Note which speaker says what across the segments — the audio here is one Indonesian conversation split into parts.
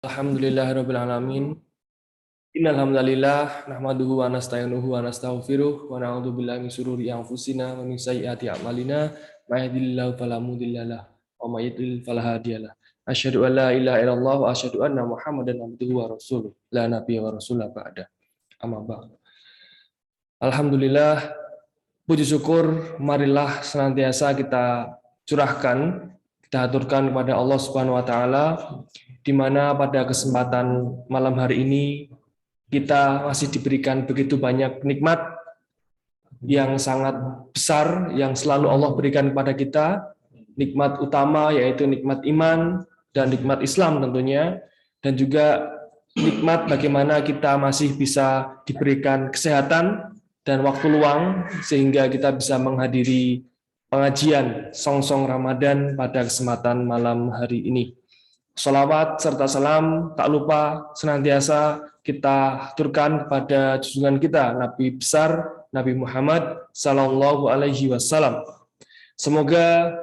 Speaker 1: Alhamdulillahirabbil alamin. Innal hamdalillah nahmaduhu wa nasta'inuhu wa nastaghfiruh wa na'udzu billahi min syururi anfusina wa min sayyiati a'malina may yahdihillahu fala mudhillalah wa may yudlil fala hadiyalah. Asyhadu an la ilaha illallah wa asyhadu anna Muhammadan abduhu wa rasuluh. La nabiyya wa rasulah ba'da. Amma ba'd. Alhamdulillah, puji syukur marilah senantiasa kita curahkan, kita aturkan kepada Allah Subhanahu wa taala, di mana pada kesempatan malam hari ini kita masih diberikan begitu banyak nikmat yang sangat besar yang selalu Allah berikan kepada kita. Nikmat utama yaitu nikmat iman dan nikmat Islam tentunya, dan juga nikmat bagaimana kita masih bisa diberikan kesehatan dan waktu luang sehingga kita bisa menghadiri pengajian Song-Song Ramadan pada kesempatan malam hari ini. Sholawat serta salam tak lupa senantiasa kita aturkan kepada junjungan kita Nabi besar Nabi Muhammad Sallallahu Alaihi Wasallam. Semoga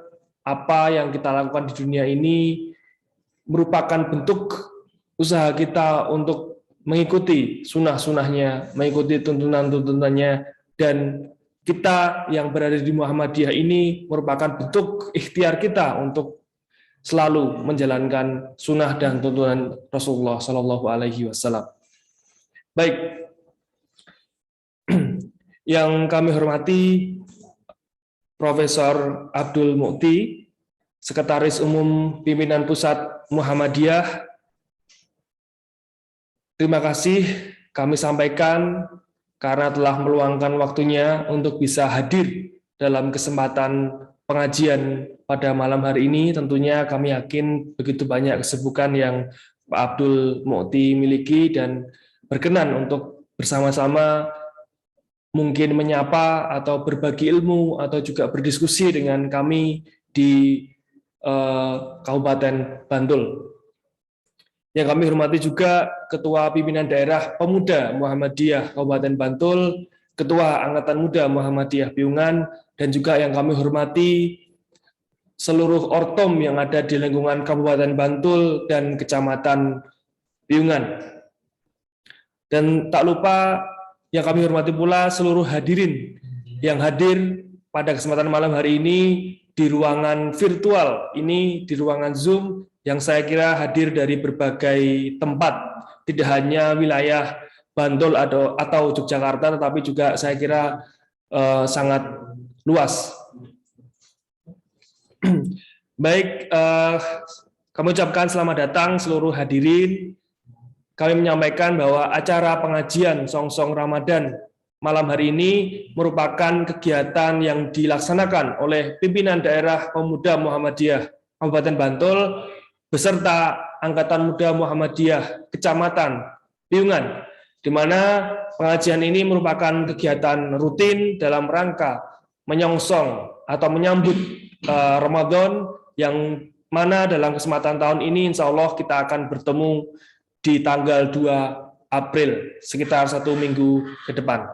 Speaker 1: apa yang kita lakukan di dunia ini merupakan bentuk usaha kita untuk mengikuti sunnah-sunnahnya, mengikuti tuntunan-tuntunannya, dan kita yang berada di Muhammadiyah ini merupakan bentuk ikhtiar kita untuk selalu menjalankan sunnah dan tuntunan Rasulullah Shallallahu Alaihi Wasallam. Baik, yang kami hormati Profesor Abdul Mukti, Sekretaris Umum Pimpinan Pusat Muhammadiyah. Terima kasih kami sampaikan karena telah meluangkan waktunya untuk bisa hadir dalam kesempatan pengajian pada malam hari ini. Tentunya kami yakin begitu banyak kesibukan yang Pak Abdul Mukti miliki dan berkenan untuk bersama-sama mungkin menyapa atau berbagi ilmu atau juga berdiskusi dengan kami di Kabupaten Bantul. Yang kami hormati juga Ketua Pimpinan Daerah Pemuda Muhammadiyah Kabupaten Bantul, Ketua Angkatan Muda Muhammadiyah Piungan, dan juga yang kami hormati seluruh ortom yang ada di lingkungan Kabupaten Bantul dan Kecamatan Piungan. Dan tak lupa yang kami hormati pula seluruh hadirin yang hadir pada kesempatan malam hari ini di ruangan virtual ini, di ruangan Zoom, yang saya kira hadir dari berbagai tempat, tidak hanya wilayah Bantul atau Yogyakarta, tetapi juga saya kira sangat luas. Baik, kami ucapkan selamat datang seluruh hadirin. Kami menyampaikan bahwa acara pengajian Song-Song Ramadan malam hari ini merupakan kegiatan yang dilaksanakan oleh Pimpinan Daerah Pemuda Muhammadiyah Kabupaten Bantul beserta Angkatan Muda Muhammadiyah Kecamatan Piungan, di mana pengajian ini merupakan kegiatan rutin dalam rangka menyongsong atau menyambut Ramadan, yang mana dalam kesempatan tahun ini insya Allah kita akan bertemu di tanggal 2 April, sekitar 1 minggu ke depan.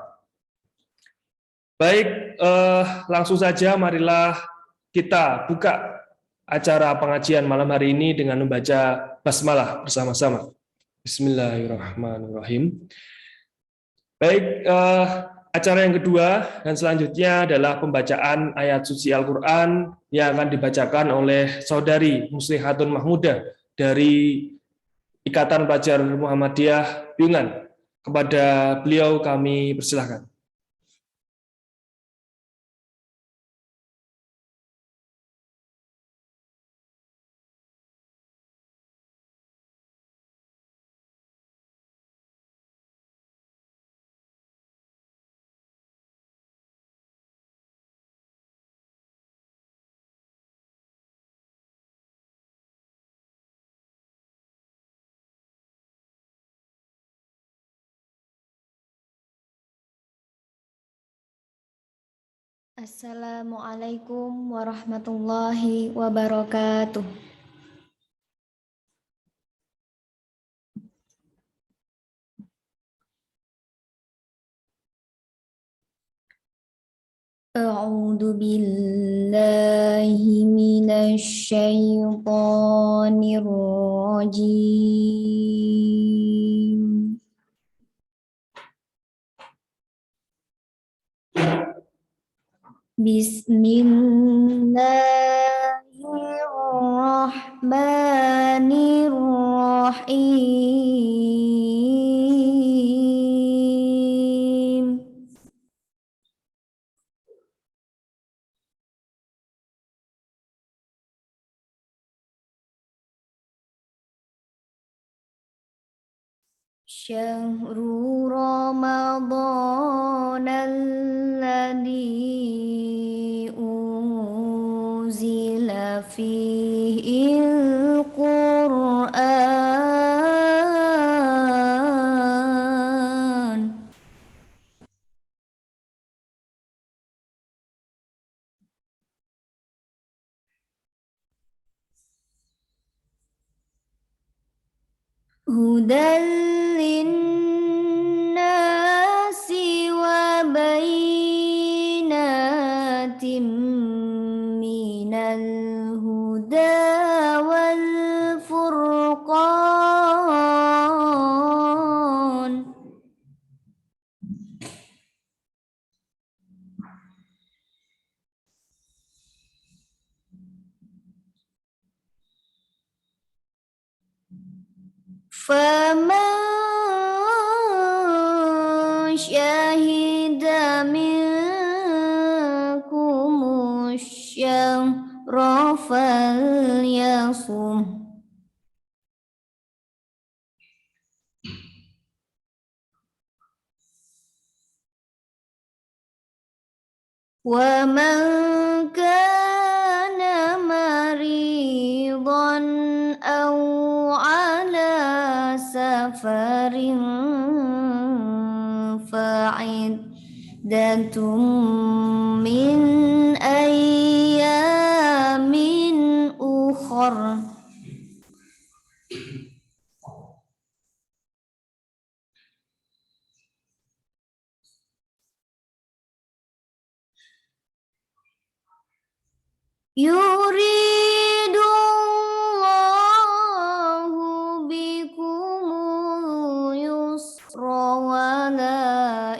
Speaker 1: Baik, langsung saja marilah kita buka acara pengajian malam hari ini dengan membaca basmalah bersama-sama. Bismillahirrahmanirrahim. Baik, acara yang kedua dan selanjutnya adalah pembacaan ayat suci Al-Quran yang akan dibacakan oleh Saudari Muslihatun Mahmudah dari Ikatan Pelajar Muhammadiyah Piungan. Kepada beliau kami persilahkan.
Speaker 2: Assalamualaikum warahmatullahi wabarakatuh. A'udzu billahi minasy syaithanir rajim. Bismillahirrahmanirrahim. Syahrul Ramadan alladzi unzila fihi al-Qur'an hudan linnasi wa bayyinatin minal huda wal furqan. فمن شهد منكم الشهر فليصم ومن كان مريضا أو على سفر فعدة من أيام أخر. يريد الله بكم اليسر ولا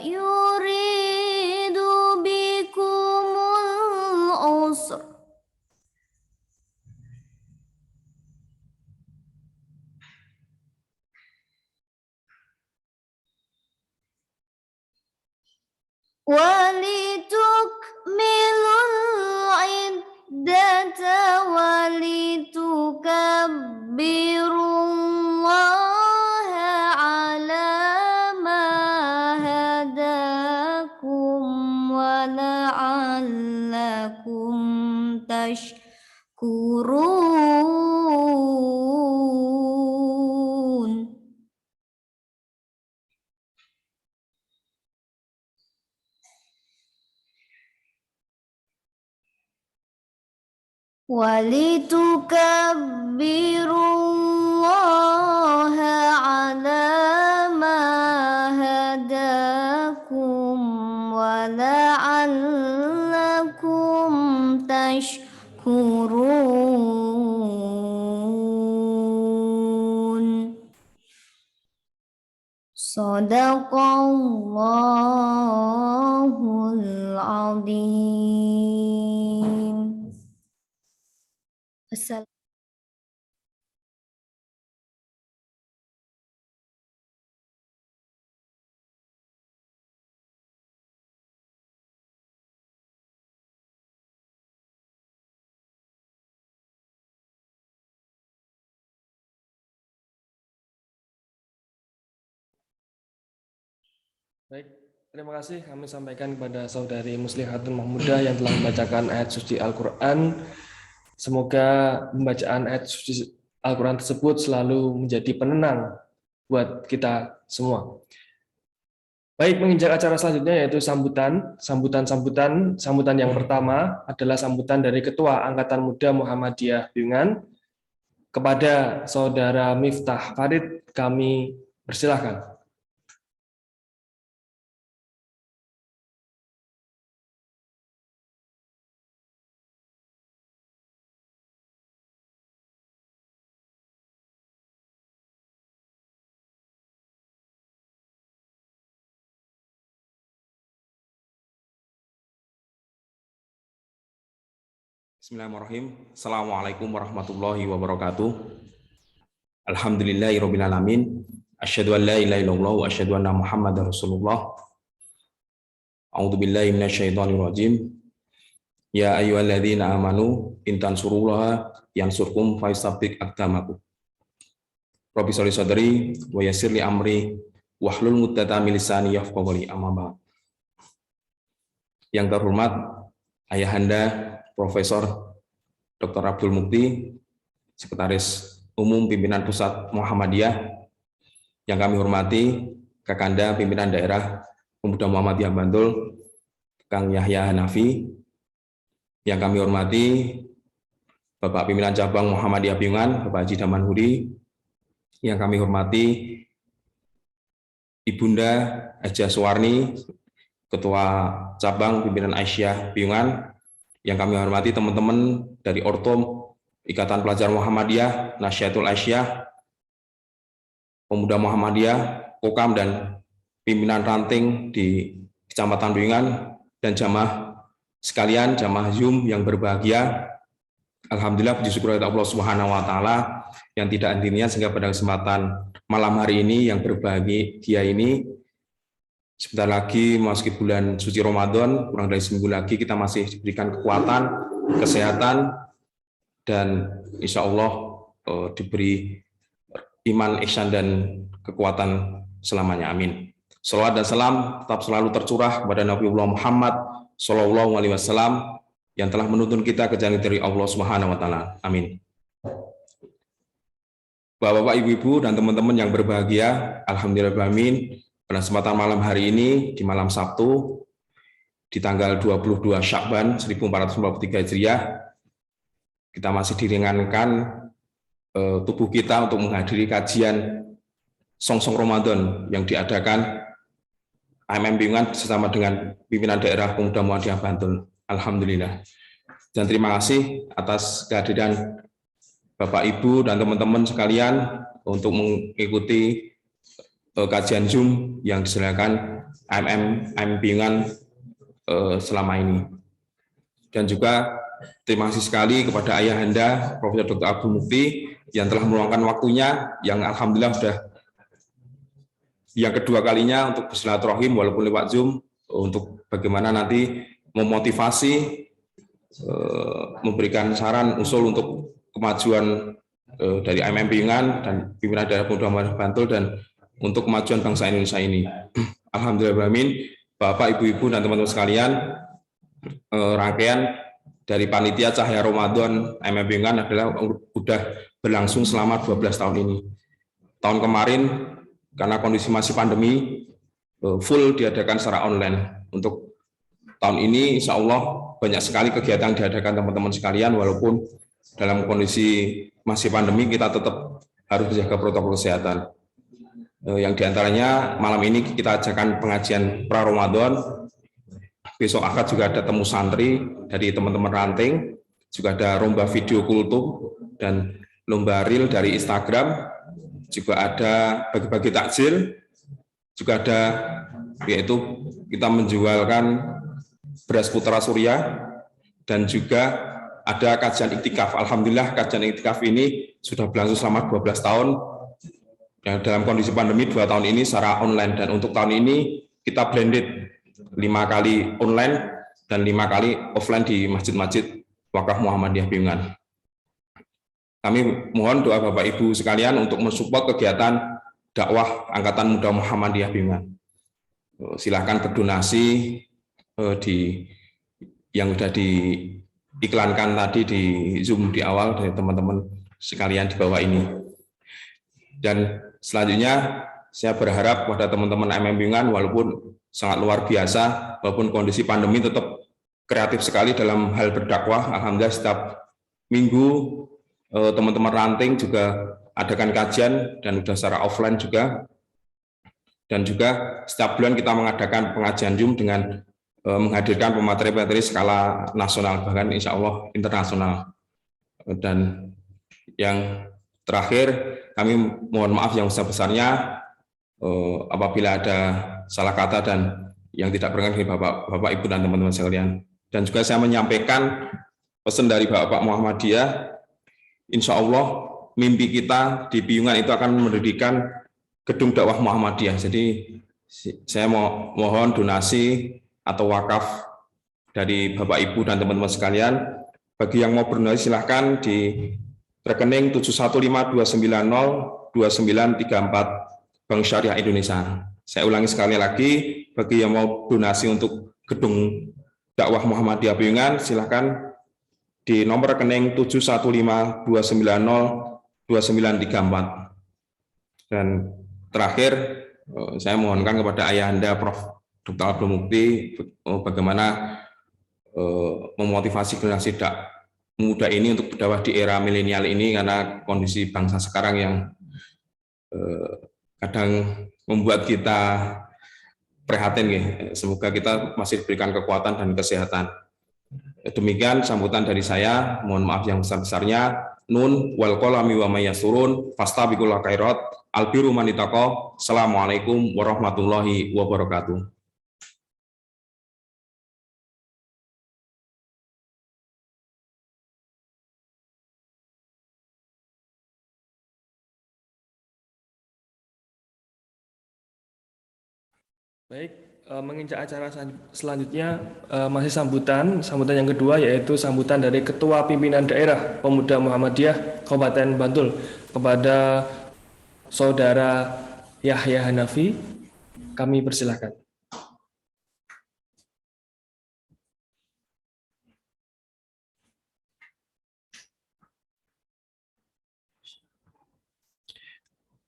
Speaker 2: يريد بكم العسر ولتكملوا العدة ولتكبروا الله على ما هداكم ولعلكم تشكرون. ولتكبروا الله على ما هداكم ولعلكم تشكرون. Sadaqallahul azim.
Speaker 1: Baik, terima kasih kami sampaikan kepada saudari Muslihatun Mahmudah yang telah membacakan ayat suci Al-Quran. Semoga pembacaan ayat suci Al-Quran tersebut selalu menjadi penenang buat kita semua. Baik, menginjak acara selanjutnya yaitu sambutan yang pertama adalah sambutan dari Ketua Angkatan Muda Muhammadiyah Bingan kepada Saudara Miftah Farid. Kami persilahkan.
Speaker 3: Bismillahirrahmanirrahim. Assalamualaikum warahmatullahi wabarakatuh. Alhamdulillahirabbil alamin. Asyhadu an la ilaha illallah wa asyhadu anna Muhammadar Rasulullah. A'udzu billahi minasyaitonir rajim. Ya ayyuhalladzina amanu in tansurullaha yansurkum wa yusabbit aqdamakum. Rabbi sholli sadri wa yassir li amri wahlul 'uqdatam min lisani yafqahu qawli. Amma ba'd. Yang terhormat Ayahanda Profesor Dr. Abdul Mukti, Sekretaris Umum Pimpinan Pusat Muhammadiyah, yang kami hormati Kakanda Pimpinan Daerah Pemuda Muhammadiyah Bantul, Kang Yahya Hanafi, yang kami hormati Bapak Pimpinan Cabang Muhammadiyah Piungan, Bapak Haji Damanhuri, yang kami hormati Ibunda Haja Suwarni, Ketua Cabang Pimpinan Aisyah Piungan, yang kami hormati teman-teman dari Ortom, Ikatan Pelajar Muhammadiyah, Nasyatul Aisyah, Pemuda Muhammadiyah, Kokam, dan pimpinan ranting di Kecamatan Piungan, dan jamaah sekalian, jamaah Zoom yang berbahagia. Alhamdulillah, puji syukur kepada Allah Subhanahu wa Ta'ala yang tidak hentinya, sehingga pada kesempatan malam hari ini yang berbahagia ini, sebentar lagi memasuki bulan suci Ramadan, kurang dari seminggu lagi kita masih diberikan kekuatan, kesehatan, dan insya Allah diberi iman, ihsan, dan kekuatan selamanya. Amin. Shalawat dan salam tetap selalu tercurah kepada Nabiullah Muhammad Shallallahu Alaihi Wasallam yang telah menuntun kita ke jalan dari Allah Subhanahu Wa Taala. Amin. Bapak-bapak, ibu-ibu, dan teman-teman yang berbahagia, alhamdulillah, amin. Pada kesempatan malam hari ini, di malam Sabtu, di tanggal 22 Syakban 1443 Hijriah, kita masih diringankan tubuh kita untuk menghadiri kajian Songsong Ramadan yang diadakan AMM Piungan bersama dengan pimpinan daerah Pemuda Muhammadiyah Bantul. Alhamdulillah. Dan terima kasih atas kehadiran Bapak, Ibu, dan teman-teman sekalian untuk mengikuti kajian Zoom yang disediakan AMM Piungan selama ini. Dan juga terima kasih sekali kepada Ayahanda Profesor Dr. Abdul Mukti yang telah meluangkan waktunya, yang alhamdulillah sudah yang kedua kalinya untuk bersilaturahim walaupun lewat Zoom, untuk bagaimana nanti memotivasi, memberikan saran usul untuk kemajuan dari AMM Piungan dan pimpinan daerah Pemuda Muhammadiyah Bantul dan untuk kemajuan bangsa Indonesia ini. Alhamdulillah, amin. Bapak, Ibu-ibu, dan teman-teman sekalian, rangkaian dari Panitia Cahaya Ramadan AMM Piungan adalah sudah berlangsung selama 12 tahun ini. Tahun kemarin, karena kondisi masih pandemi, full diadakan secara online. Untuk tahun ini, insya Allah, banyak sekali kegiatan yang diadakan teman-teman sekalian, walaupun dalam kondisi masih pandemi, kita tetap harus menjaga protokol kesehatan. Yang diantaranya malam ini kita ajakan pengajian pra-Ramadan, besok akad juga ada temu santri dari teman-teman ranting, juga ada lomba video kultum dan lomba reel dari Instagram, juga ada bagi-bagi takjil, juga ada yaitu kita menjualkan beras putra surya, dan juga ada kajian iktikaf. Alhamdulillah, kajian iktikaf ini sudah berlangsung selama 12 tahun. Ya, dalam kondisi pandemi 2 tahun ini secara online, dan untuk tahun ini kita blended 5 kali online dan 5 kali offline di masjid-masjid Wakaf Muhammadiyah Piungan. Kami mohon doa Bapak Ibu sekalian untuk mensupport kegiatan dakwah Angkatan Muda Muhammadiyah Piungan. Silakan berdonasi di yang sudah diiklankan tadi di Zoom di awal dari teman-teman sekalian di bawah ini. Dan selanjutnya, saya berharap pada teman-teman AMM Piungan, walaupun sangat luar biasa, walaupun kondisi pandemi tetap kreatif sekali dalam hal berdakwah. Alhamdulillah, setiap minggu teman-teman ranting juga adakan kajian, dan sudah secara offline juga. Dan juga setiap bulan kita mengadakan pengajian Zoom dengan menghadirkan pemateri-pemateri skala nasional, bahkan insya Allah internasional. Dan yang terakhir, kami mohon maaf yang besar-besarnya apabila ada salah kata dan yang tidak berkenan dari Bapak, Ibu, dan teman-teman sekalian. Dan juga saya menyampaikan pesan dari Bapak Muhammadiyah, insya Allah mimpi kita di Piungan itu akan mendirikan gedung dakwah Muhammadiyah. Jadi saya mohon donasi atau wakaf dari Bapak Ibu dan teman-teman sekalian. Bagi yang mau berdonasi silahkan di rekening 71529029934 Bank Syariah Indonesia. Saya ulangi sekali lagi, bagi yang mau donasi untuk gedung dakwah Muhammadiyah Piungan, silahkan di nomor rekening 71529029934. Dan terakhir, saya mohonkan kepada Ayahanda Prof. Dr. Abdul Mukti bagaimana memotivasi generasi muda ini untuk berdakwah di era milenial ini, karena kondisi bangsa sekarang yang kadang membuat kita prihatin. Semoga kita masih diberikan kekuatan dan kesehatan. Demikian sambutan dari saya. Mohon maaf yang besar-besarnya. Nun wal qalami wa may yasurun fastabiqul khairat albiru manitaqo. Assalamualaikum warahmatullahi wabarakatuh.
Speaker 1: Baik, menginjak acara selanjutnya masih sambutan yang kedua, yaitu sambutan dari Ketua Pimpinan Daerah Pemuda Muhammadiyah Kabupaten Bantul kepada Saudara Yahya Hanafi. Kami persilahkan.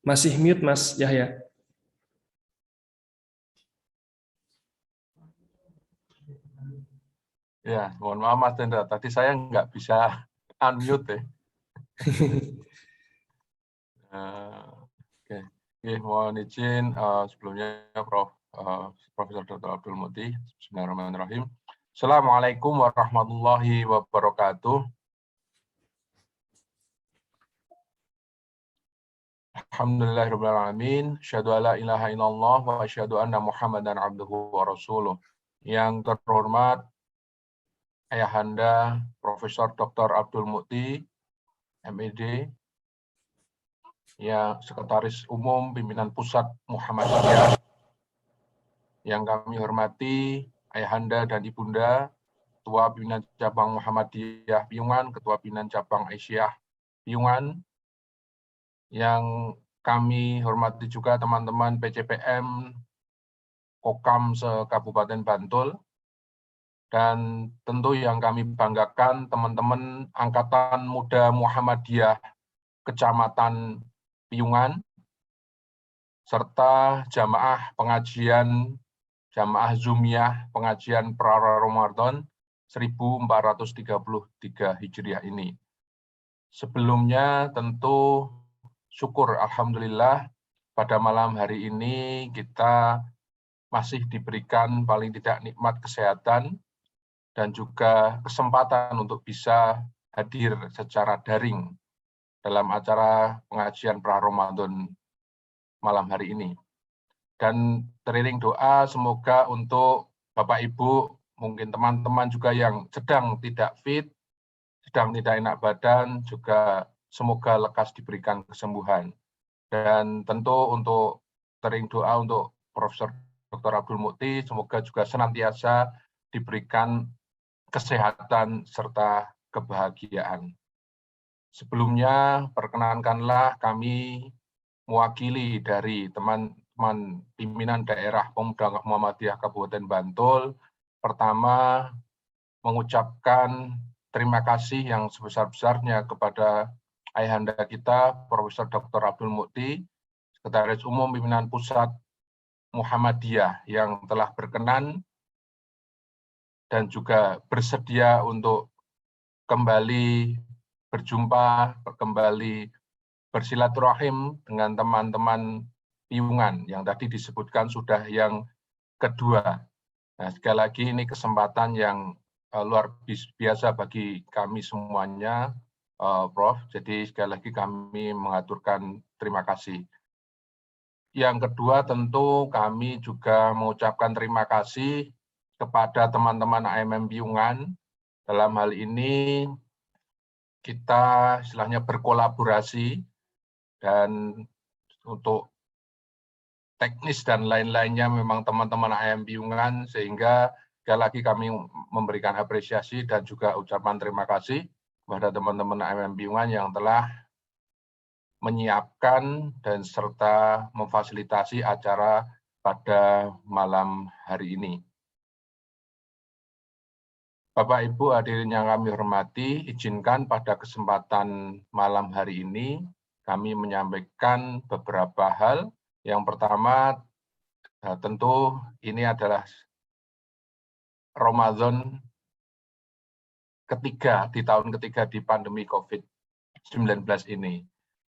Speaker 1: Masih mute, Mas Yahya.
Speaker 4: Ya, mohon maaf Mas Tendra, tadi saya nggak bisa unmute ya. Oke, mohon izin sebelumnya Profesor Dr. Abdul Mukti. Bismillahirrahmanirrahim. Assalamualaikum warahmatullahi wabarakatuh. Alhamdulillahirrahmanirrahim. Asyhadu alla ilaha illallah wa asyhadu anna Muhammadan abduhu wa rasuluh. Yang terhormat Ayahanda Profesor Dr. Abdul Mukti, MED, ya Sekretaris Umum Pimpinan Pusat Muhammadiyah, yang kami hormati Ayahanda dan Ibunda, Ketua Pimpinan Cabang Muhammadiyah Piungan, Ketua Pimpinan Cabang Aisyah Piungan, yang kami hormati juga teman-teman PCPM Kokam se-Kabupaten Bantul, dan tentu yang kami banggakan teman-teman Angkatan Muda Muhammadiyah Kecamatan Piungan, serta jamaah pengajian, jamaah Zumiyah pengajian pra Ramadan 1433 Hijriah ini. Sebelumnya tentu syukur alhamdulillah pada malam hari ini kita masih diberikan paling tidak nikmat kesehatan dan juga kesempatan untuk bisa hadir secara daring dalam acara pengajian pra Ramadan malam hari ini. Dan teriring doa semoga untuk Bapak Ibu, mungkin teman-teman juga yang sedang tidak fit, sedang tidak enak badan, juga semoga lekas diberikan kesembuhan. Dan tentu untuk tering doa untuk Profesor Dr. Abdul Mukti, semoga juga senantiasa diberikan kesehatan serta kebahagiaan. Sebelumnya, perkenankanlah kami mewakili dari teman-teman pimpinan daerah Pemuda Muhammadiyah Kabupaten Bantul, pertama mengucapkan terima kasih yang sebesar-besarnya kepada Ayahanda kita, Profesor Dr. Abdul Mukti, Sekretaris Umum Pimpinan Pusat Muhammadiyah yang telah berkenan dan juga bersedia untuk kembali berjumpa, kembali bersilaturahim dengan teman-teman Piungan yang tadi disebutkan sudah yang kedua. Nah, sekali lagi ini kesempatan yang luar biasa bagi kami semuanya, Prof. Jadi sekali lagi kami mengaturkan terima kasih. Yang kedua tentu kami juga mengucapkan terima kasih kepada teman-teman AMM Piungan Dalam hal ini kita istilahnya berkolaborasi, dan untuk teknis dan lain-lainnya memang teman-teman AM Piungan, sehingga sekali lagi kami memberikan apresiasi dan juga ucapan terima kasih kepada teman-teman AM Piungan yang telah menyiapkan dan serta memfasilitasi acara pada malam hari ini. Bapak Ibu hadirin yang kami hormati, izinkan pada kesempatan malam hari ini kami menyampaikan beberapa hal. Yang pertama, tentu ini adalah Ramadan ketiga, di tahun ketiga di pandemi COVID-19 ini.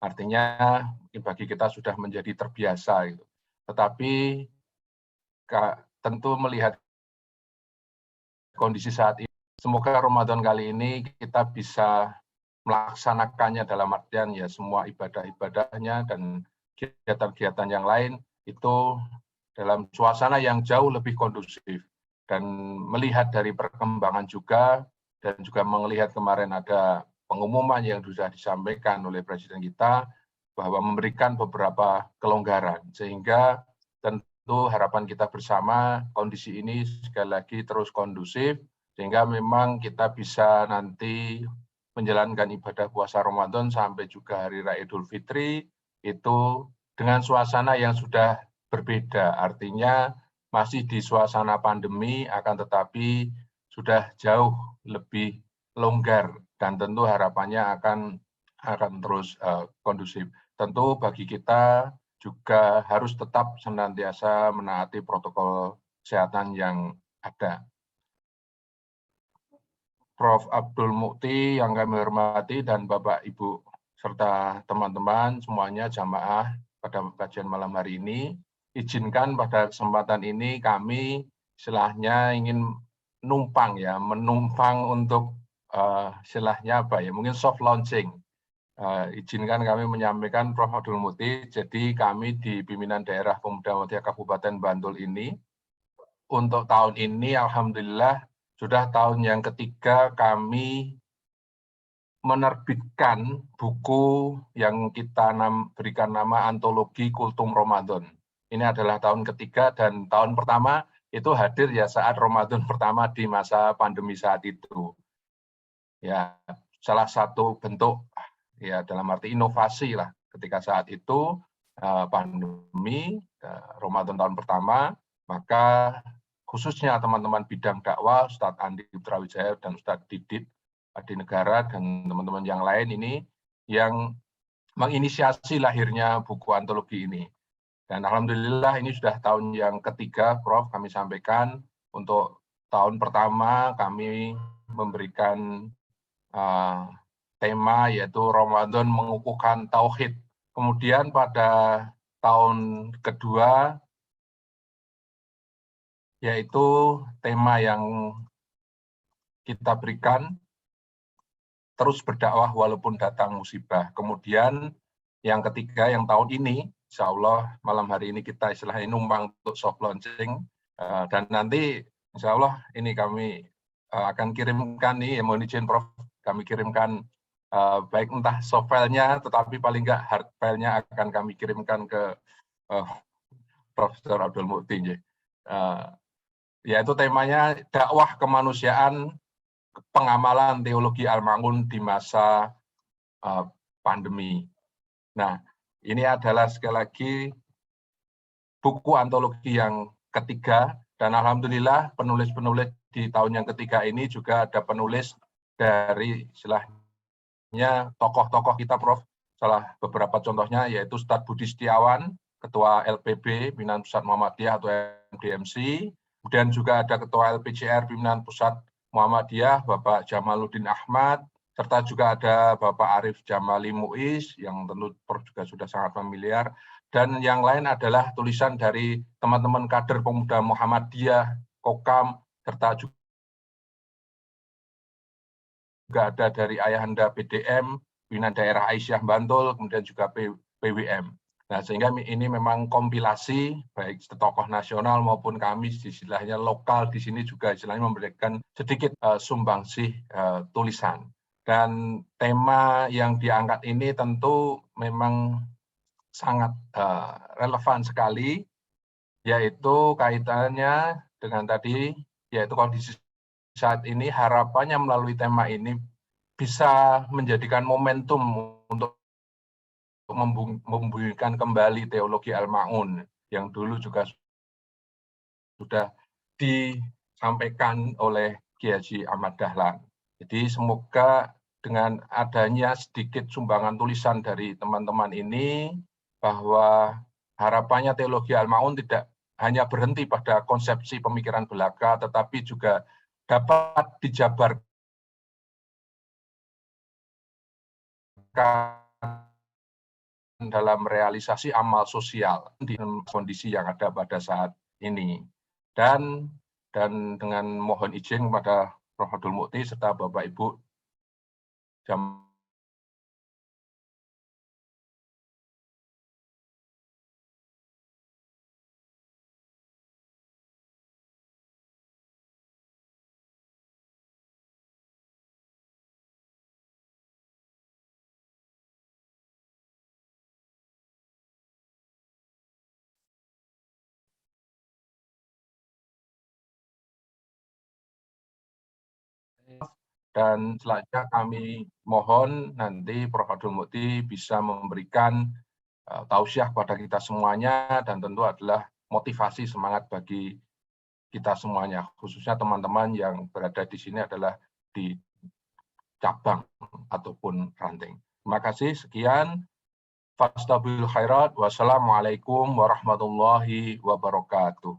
Speaker 4: Artinya bagi kita sudah menjadi terbiasa. Gitu. Tetapi tentu melihat kondisi saat ini, semoga Ramadan kali ini kita bisa melaksanakannya dalam artian ya semua ibadah-ibadahnya dan kegiatan-kegiatan yang lain itu dalam suasana yang jauh lebih kondusif. Dan melihat dari perkembangan juga, dan juga melihat kemarin ada pengumuman yang sudah disampaikan oleh Presiden kita, bahwa memberikan beberapa kelonggaran, sehingga tentu harapan kita bersama kondisi ini sekali lagi terus kondusif, sehingga memang kita bisa nanti menjalankan ibadah puasa Ramadan sampai juga Hari Raya Idul Fitri, itu dengan suasana yang sudah berbeda, artinya masih di suasana pandemi, akan tetapi sudah jauh lebih longgar dan tentu harapannya akan terus kondusif. Tentu bagi kita juga harus tetap senantiasa menaati protokol kesehatan yang ada. Prof. Abdul Mukti yang kami hormati dan Bapak Ibu serta teman-teman semuanya jamaah pada kajian malam hari ini, izinkan pada kesempatan ini kami istilahnya ingin menumpang untuk istilahnya apa ya, mungkin soft launching. Izinkan kami menyampaikan Prof. Abdul Mukti, jadi kami di Pimpinan Daerah Pemuda Muhammadiyah Kabupaten Bantul ini, untuk tahun ini Alhamdulillah sudah tahun yang ketiga kami menerbitkan buku yang kita berikan nama Antologi Kultum Ramadan. Ini adalah tahun ketiga dan tahun pertama itu hadir ya saat Ramadan pertama di masa pandemi saat itu. Ya, salah satu bentuk ya dalam arti inovasi lah ketika saat itu pandemi Ramadan tahun pertama, maka khususnya teman-teman bidang dakwah, Ustadz Andi Putra Wijaya dan Ustadz Didit Adi Negara dan teman-teman yang lain ini yang menginisiasi lahirnya buku antologi ini. Dan alhamdulillah ini sudah tahun yang ketiga, Prof, kami sampaikan. Untuk tahun pertama kami memberikan tema yaitu Ramadan mengukuhkan tauhid. Kemudian pada tahun kedua yaitu tema yang kita berikan terus berdakwah walaupun datang musibah. Kemudian yang ketiga yang tahun ini, insya Allah malam hari ini kita istilahnya numpang untuk soft launching, dan nanti insya Allah ini kami akan kirimkan nih, mohon izin Prof, kami kirimkan baik entah soft file-nya, tetapi paling enggak hard file-nya akan kami kirimkan ke Profesor Abdul Mukti. Yaitu temanya dakwah kemanusiaan, pengamalan teologi Al-Ma'un di masa pandemi. Nah, ini adalah sekali lagi buku antologi yang ketiga, dan alhamdulillah penulis-penulis di tahun yang ketiga ini juga ada penulis dari istilahnya tokoh-tokoh kita, Prof. Salah beberapa contohnya yaitu Ustadz Budi Setiawan, Ketua LPB Pimpinan Pusat Muhammadiyah atau MDMC, kemudian juga ada Ketua LPCR Pimpinan Pusat Muhammadiyah, Bapak Jamaluddin Ahmad, serta juga ada Bapak Arif Jamali Muiz, yang tentu Prof juga sudah sangat familiar, dan yang lain adalah tulisan dari teman-teman kader pemuda Muhammadiyah, Kokam, serta juga ada dari Ayahanda PDM, Pimpinan Daerah Aisyah Bantul, kemudian juga PWM. Nah, sehingga ini memang kompilasi baik tokoh nasional maupun kami istilahnya lokal di sini juga istilahnya memberikan sedikit sumbangsih tulisan. Dan tema yang diangkat ini tentu memang sangat relevan sekali, yaitu kaitannya dengan tadi, yaitu kondisi saat ini. Harapannya melalui tema ini bisa menjadikan momentum untuk membunyikan kembali teologi Al-Ma'un yang dulu juga sudah disampaikan oleh Kiai Haji Ahmad Dahlan. Jadi semoga dengan adanya sedikit sumbangan tulisan dari teman-teman ini, bahwa harapannya teologi Al-Ma'un tidak hanya berhenti pada konsepsi pemikiran belaka, tetapi juga dapat dijabarkan dalam realisasi amal sosial di kondisi yang ada pada saat ini. Dan dengan mohon izin kepada Prof. Abdul Mukti serta Bapak Ibu dan selanjutnya kami mohon nanti Prof. Abdul Mukti bisa memberikan tausiah kepada kita semuanya, dan tentu adalah motivasi semangat bagi kita semuanya, khususnya teman-teman yang berada di sini adalah di cabang ataupun ranting. Terima kasih, sekian. Fastabil khairat. Wassalamualaikum warahmatullahi wabarakatuh.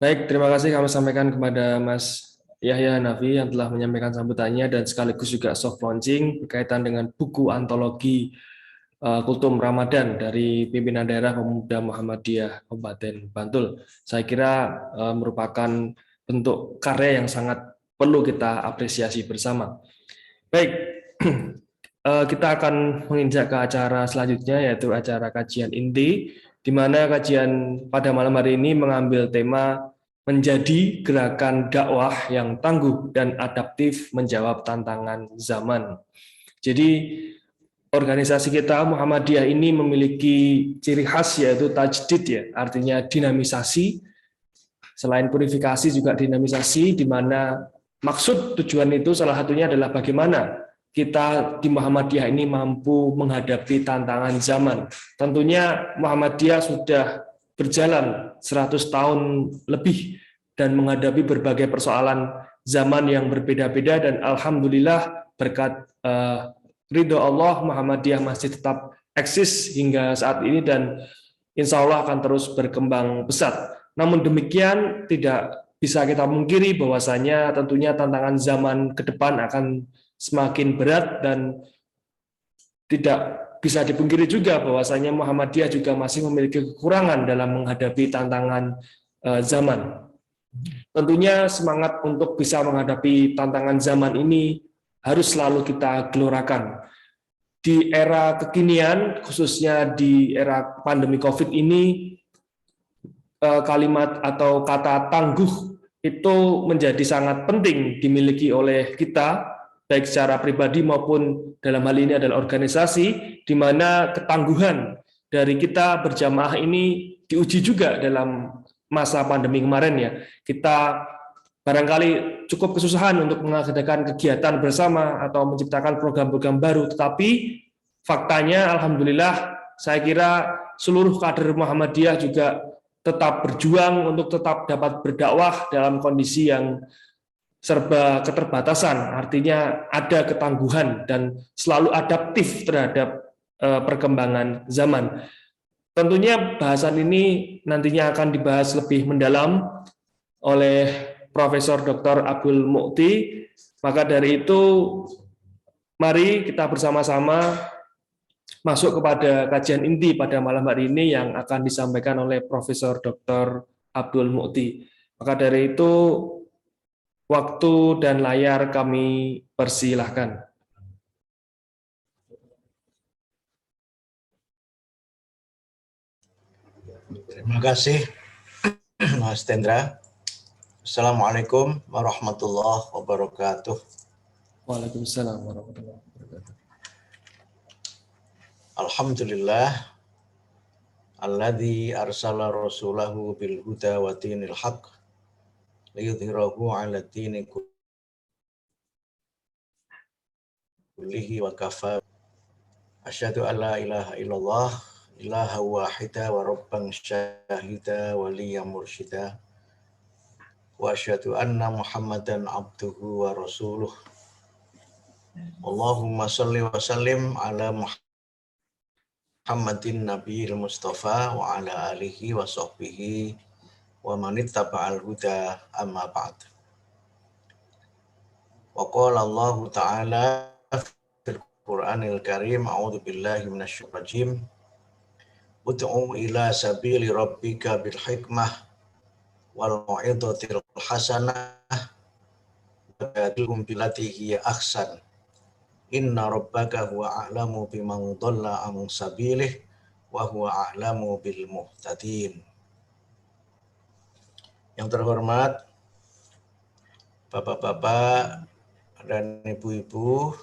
Speaker 1: Baik, terima kasih kami sampaikan kepada Mas Yahya Hanafi yang telah menyampaikan sambutannya dan sekaligus juga soft launching berkaitan dengan buku antologi Kultum Ramadan dari pimpinan daerah Pemuda Muhammadiyah Kabupaten Bantul. Saya kira merupakan bentuk karya yang sangat perlu kita apresiasi bersama. Baik, kita akan menginjak ke acara selanjutnya, yaitu acara kajian inti, di mana kajian pada malam hari ini mengambil tema menjadi gerakan dakwah yang tangguh dan adaptif menjawab tantangan zaman. Jadi organisasi kita Muhammadiyah ini memiliki ciri khas yaitu tajdid, ya, artinya dinamisasi. Selain purifikasi juga dinamisasi, di mana maksud tujuan itu salah satunya adalah bagaimana kita di Muhammadiyah ini mampu menghadapi tantangan zaman. Tentunya Muhammadiyah sudah berjalan 100 tahun lebih dan menghadapi berbagai persoalan zaman yang berbeda-beda, dan alhamdulillah berkat ridho Allah Muhammadiyah masih tetap eksis hingga saat ini dan insya Allah akan terus berkembang pesat. Namun demikian tidak bisa kita mungkiri bahwasanya tentunya tantangan zaman ke depan akan semakin berat, dan tidak bisa dipungkiri juga bahwasanya Muhammadiyah juga masih memiliki kekurangan dalam menghadapi tantangan zaman. Tentunya semangat untuk bisa menghadapi tantangan zaman ini harus selalu kita gelorakan. Di era kekinian, khususnya di era pandemi COVID ini, kalimat atau kata tangguh itu menjadi sangat penting dimiliki oleh kita, baik secara pribadi maupun dalam hal ini adalah organisasi, di mana ketangguhan dari kita berjamaah ini diuji juga dalam masa pandemi kemarin, ya. Kita barangkali cukup kesusahan untuk mengadakan kegiatan bersama atau menciptakan program-program baru, tetapi faktanya alhamdulillah saya kira seluruh kader Muhammadiyah juga tetap berjuang untuk tetap dapat berdakwah dalam kondisi yang serba keterbatasan, artinya ada ketangguhan dan selalu adaptif terhadap perkembangan zaman. Tentunya bahasan ini nantinya akan dibahas lebih mendalam oleh Profesor Dr. Abdul Mukti. Maka dari itu, mari kita bersama-sama masuk kepada kajian inti pada malam hari ini yang akan disampaikan oleh Profesor Dr. Abdul Mukti. Maka dari itu, waktu dan layar kami persilahkan.
Speaker 5: Terima kasih, Mas Tendra. Assalamualaikum warahmatullahi wabarakatuh.
Speaker 1: Waalaikumsalam warahmatullahi wabarakatuh.
Speaker 5: Alhamdulillah, alladzi arsala rasulahu bil huda wa dinil haqq liyudhhirahu 'ala dini kullihi wa kafa. Asyhadu an la ilaha illallah ilaha wahida wa rabban syahida waliya mursyida wa asyhadu anna Muhammadan abduhu wa rasuluh. Allahumma shalli wa sallim ala Muhammadin Nabiyil Mustafa wa ala alihi wa sahbihi wa man ittaba'al huda amma ba'd. Wa qala Allah Ta'ala fil Qur'anil Karim, a'udzu billahi minasyaitonir rajim. Ud'u ila sabili rabbika bil hikmah wal mau'izatil hasanah wa jadilhum billati hiya ahsan. Inna rabbaka huwa a'lamu biman dhalla an sabilih wa huwa a'lamu bil muhtadin. Yang terhormat Bapak-bapak dan Ibu-ibu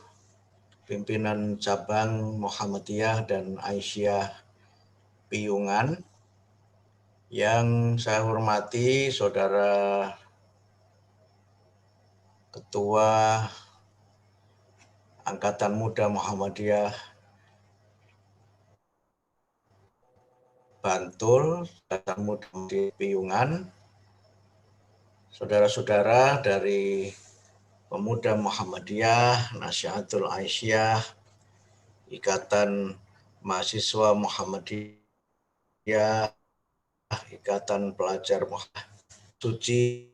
Speaker 5: pimpinan cabang Muhammadiyah dan Aisyah Piyungan, yang saya hormati Saudara Ketua Angkatan Muda Muhammadiyah Bantul, Angkatan Muda Piyungan, saudara-saudara dari Pemuda Muhammadiyah, Nasihatul Aisyah, Ikatan Mahasiswa Muhammadiyah, Ikatan Pelajar Muhammadiyah, Suci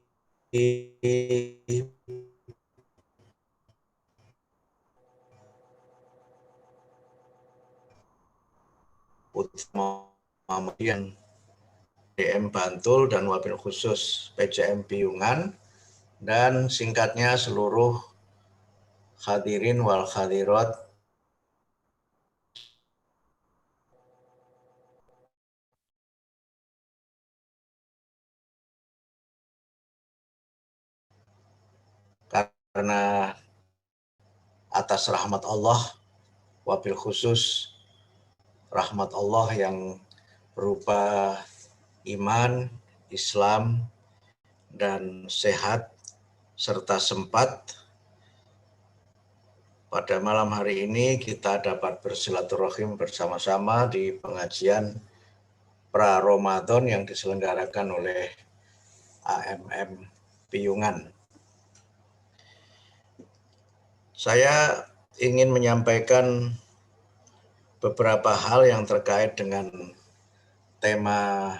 Speaker 5: Muhammadiyah DM Bantul dan wabil khusus PCM Piyungan, dan singkatnya seluruh hadirin wal hadirat karena atas rahmat Allah, wabil khusus rahmat Allah yang berupa iman, Islam, dan sehat, serta sempat, pada malam hari ini kita dapat bersilaturahim bersama-sama di pengajian pra-Ramadan yang diselenggarakan oleh AMM Piyungan. Saya ingin menyampaikan beberapa hal yang terkait dengan tema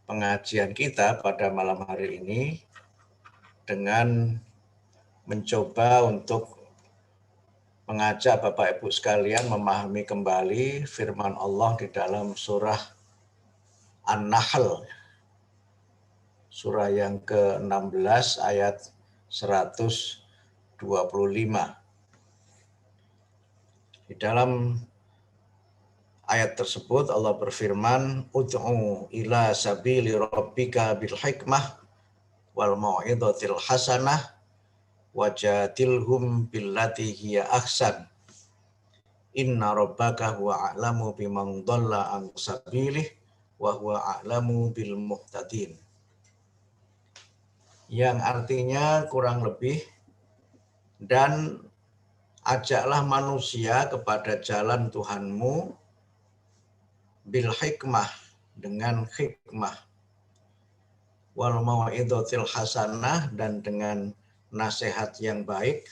Speaker 5: pengajian kita pada malam hari ini, dengan mencoba untuk mengajak Bapak Ibu sekalian memahami kembali firman Allah di dalam surah An-Nahl, surah yang ke-16 ayat 125. Di dalam ayat tersebut Allah berfirman, ud'u ila sabili rabbika bil hikmah wal mau'izatil hasanah wajadilhum billati hiya ahsan. Inna rabbaka huwa a'lamu biman dhalla an sabilih wa huwa a'lamu bil muhtadin. Yang artinya kurang lebih, dan ajaklah manusia kepada jalan Tuhanmu bil hikmah, dengan hikmah, wal mau'izatil hasanah, dan dengan nasihat yang baik,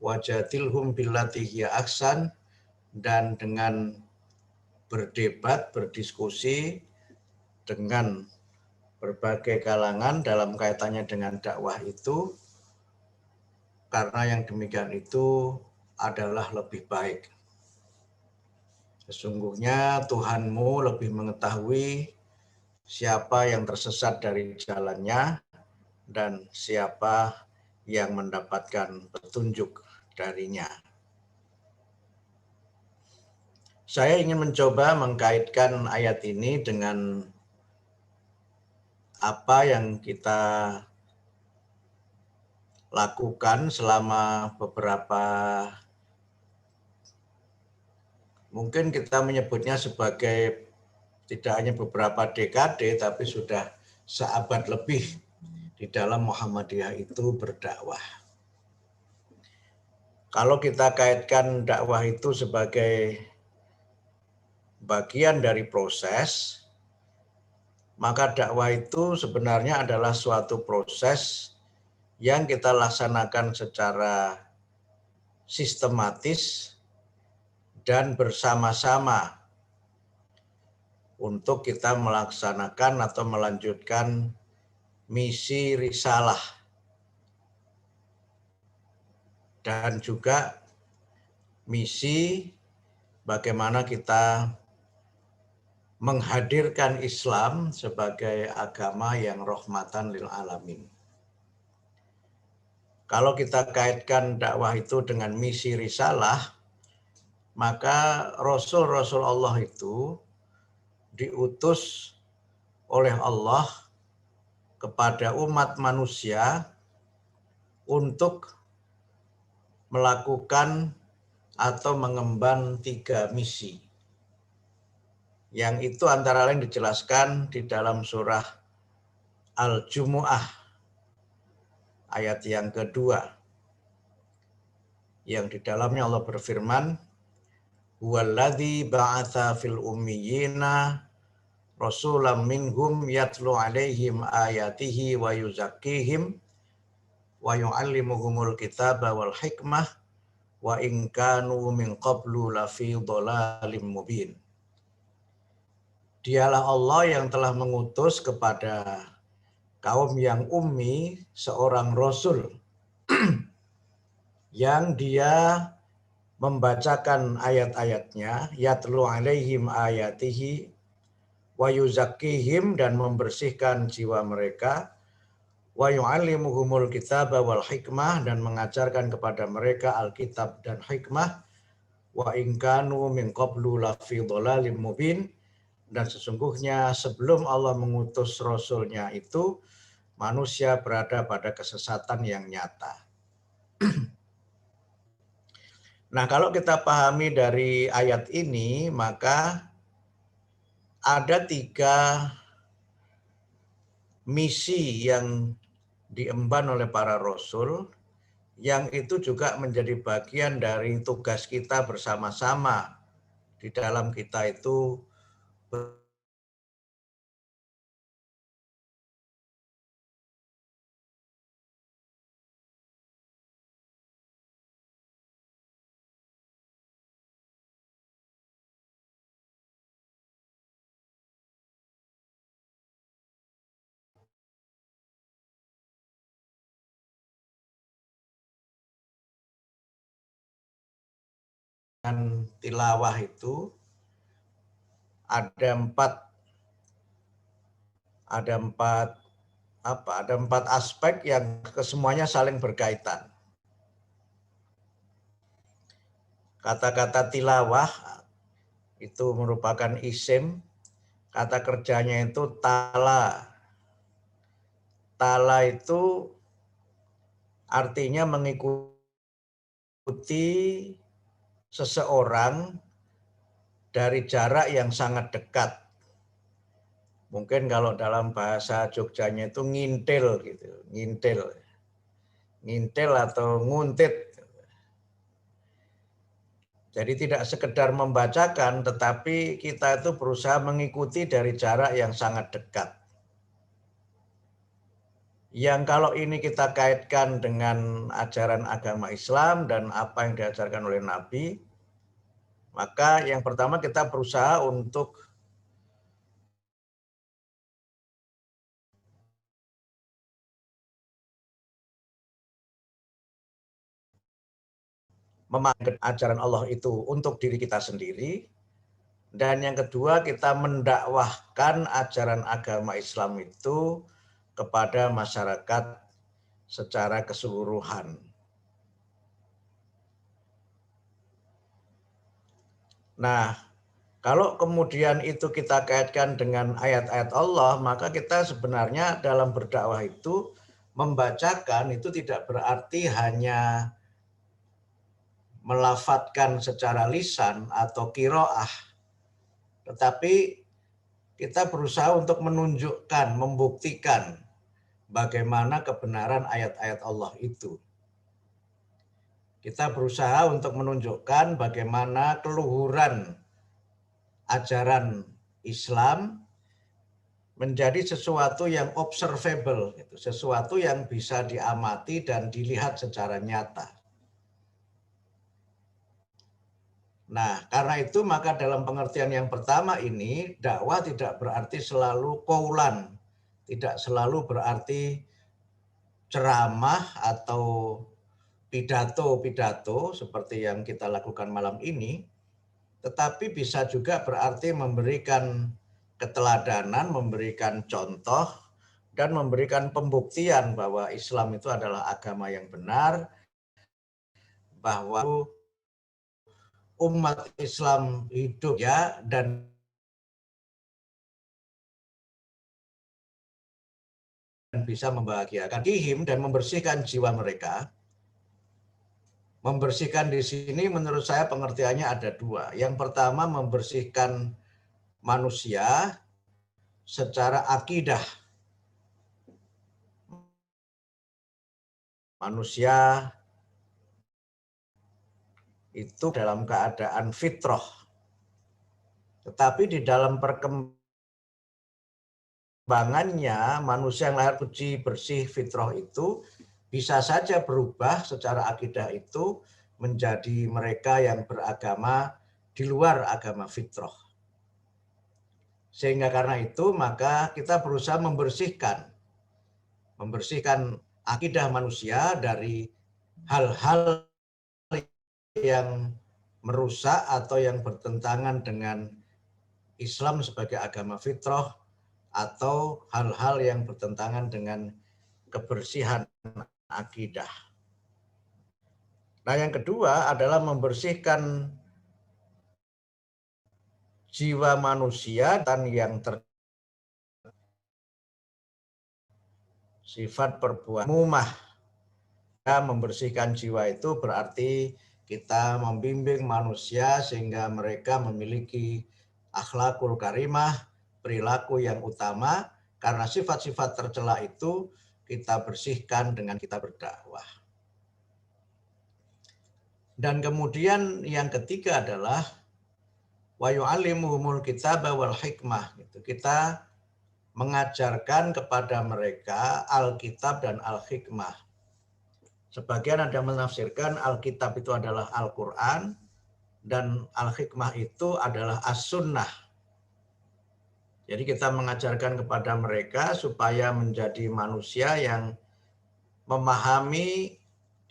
Speaker 5: wajadilhum billati hiya ahsan, dan dengan berdebat, berdiskusi dengan berbagai kalangan dalam kaitannya dengan dakwah itu, karena yang demikian itu adalah lebih baik. Sesungguhnya Tuhanmu lebih mengetahui siapa yang tersesat dari jalannya dan siapa yang mendapatkan petunjuk darinya. Saya ingin mencoba mengkaitkan ayat ini dengan apa yang kita lakukan selama beberapa, mungkin kita menyebutnya sebagai tidak hanya beberapa dekade, tapi sudah seabad lebih di dalam Muhammadiyah itu berdakwah. Kalau kita kaitkan dakwah itu sebagai bagian dari proses, maka dakwah itu sebenarnya adalah suatu proses yang kita laksanakan secara sistematis dan bersama-sama untuk kita melaksanakan atau melanjutkan misi risalah dan juga misi bagaimana kita menghadirkan Islam sebagai agama yang rahmatan lil alamin. Kalau kita kaitkan dakwah itu dengan misi risalah, maka Rasul-Rasul Allah itu diutus oleh Allah kepada umat manusia untuk melakukan atau mengemban 3 misi. Yang itu antara lain dijelaskan di dalam surah Al-Jumu'ah ayat yang kedua, yang di dalamnya Allah berfirman, huwaladzi ba'atsa fil ummiyina rasulam minhum yatlu alaihim ayatihi wa yuzakkihim wa yu'allimuhumul kitaba wal hikmah wa in kanu min qablu lafi dhalalim mubin. Dialah Allah yang telah mengutus kepada kaum yang ummi seorang rasul yang dia membacakan ayat-ayatnya, yatlu alaihim ayatihi wa yuzakkihim, dan membersihkan jiwa mereka, wa yu'allimuhumul kitaba wal hikmah, dan mengajarkan kepada mereka Alkitab dan hikmah, wa in kanu min qablu lafi dhalalim mubin, dan sesungguhnya sebelum Allah mengutus rasulnya itu manusia berada pada kesesatan yang nyata. Nah, kalau kita pahami dari ayat ini, maka ada 3 misi yang diemban oleh para rasul, yang itu juga menjadi bagian dari tugas kita bersama-sama di dalam kita itu dengan tilawah itu ada empat aspek yang kesemuanya saling berkaitan. Kata-kata tilawah itu merupakan isim, kata kerjanya itu tala. Tala itu artinya mengikuti seseorang dari jarak yang sangat dekat. Mungkin kalau dalam bahasa Jogjanya itu ngintil gitu, ngintil atau nguntit. Jadi tidak sekedar membacakan, tetapi kita itu berusaha mengikuti dari jarak yang sangat dekat. Yang kalau ini kita kaitkan dengan ajaran agama Islam dan apa yang diajarkan oleh Nabi, maka yang pertama kita berusaha untuk memahami ajaran Allah itu untuk diri kita sendiri, Dan yang kedua, kita mendakwahkan ajaran agama Islam itu kepada masyarakat secara keseluruhan. Nah, kalau kemudian itu kita kaitkan dengan ayat-ayat Allah, maka kita sebenarnya dalam berdakwah itu membacakan itu tidak berarti hanya melafadzkan secara lisan atau qiraah, tetapi kita berusaha untuk menunjukkan, membuktikan bagaimana kebenaran ayat-ayat Allah itu. Kita berusaha untuk menunjukkan bagaimana keluhuran ajaran Islam menjadi sesuatu yang observable, sesuatu yang bisa diamati dan dilihat secara nyata. Nah, karena itu maka dalam pengertian yang pertama ini, dakwah tidak berarti selalu qaulan, tidak selalu berarti ceramah atau pidato-pidato seperti yang kita lakukan malam ini, tetapi bisa juga berarti memberikan keteladanan, memberikan contoh, dan memberikan pembuktian bahwa Islam itu adalah agama yang benar, bahwa umat Islam hidup ya dan bisa membahagiakan dihim dan membersihkan jiwa mereka. Membersihkan di sini menurut saya pengertiannya ada dua. Yang pertama, membersihkan manusia secara akidah. Manusia itu dalam keadaan fitrah. Tetapi di dalam perkembangannya, manusia yang lahir suci, bersih, fitrah itu bisa saja berubah secara akidah itu menjadi mereka yang beragama di luar agama fitrah. Sehingga karena itu maka kita berusaha membersihkan akidah manusia dari hal-hal yang merusak atau yang bertentangan dengan Islam sebagai agama fitrah atau hal-hal yang bertentangan dengan kebersihan akidah. Nah, yang kedua adalah membersihkan jiwa manusia dan yang sifat perbuatan mumah. Membersihkan jiwa itu berarti kita membimbing manusia sehingga mereka memiliki akhlakul karimah, perilaku yang utama, karena sifat-sifat tercela itu kita bersihkan dengan kita berdakwah. Dan kemudian yang ketiga adalah wa yu'allimuhumul kitaba wal hikmah. Kita mengajarkan kepada mereka Alkitab dan Al-Hikmah. Sebagian ada menafsirkan Alkitab itu adalah Al-Quran dan Al-Hikmah itu adalah As-Sunnah. Jadi kita mengajarkan kepada mereka supaya menjadi manusia yang memahami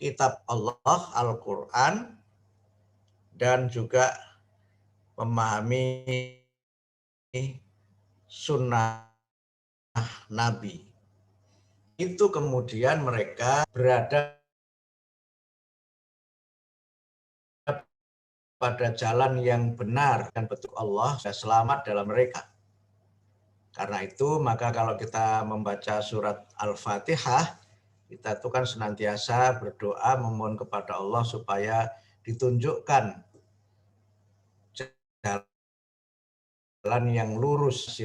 Speaker 5: kitab Allah, Al-Quran, dan juga memahami sunnah Nabi. Itu kemudian mereka berada pada jalan yang benar dan betul Allah dan selamat dalam mereka. Karena itu maka kalau kita membaca surat Al-Fatihah, kita itu kan senantiasa berdoa memohon kepada Allah supaya ditunjukkan jalan yang lurus.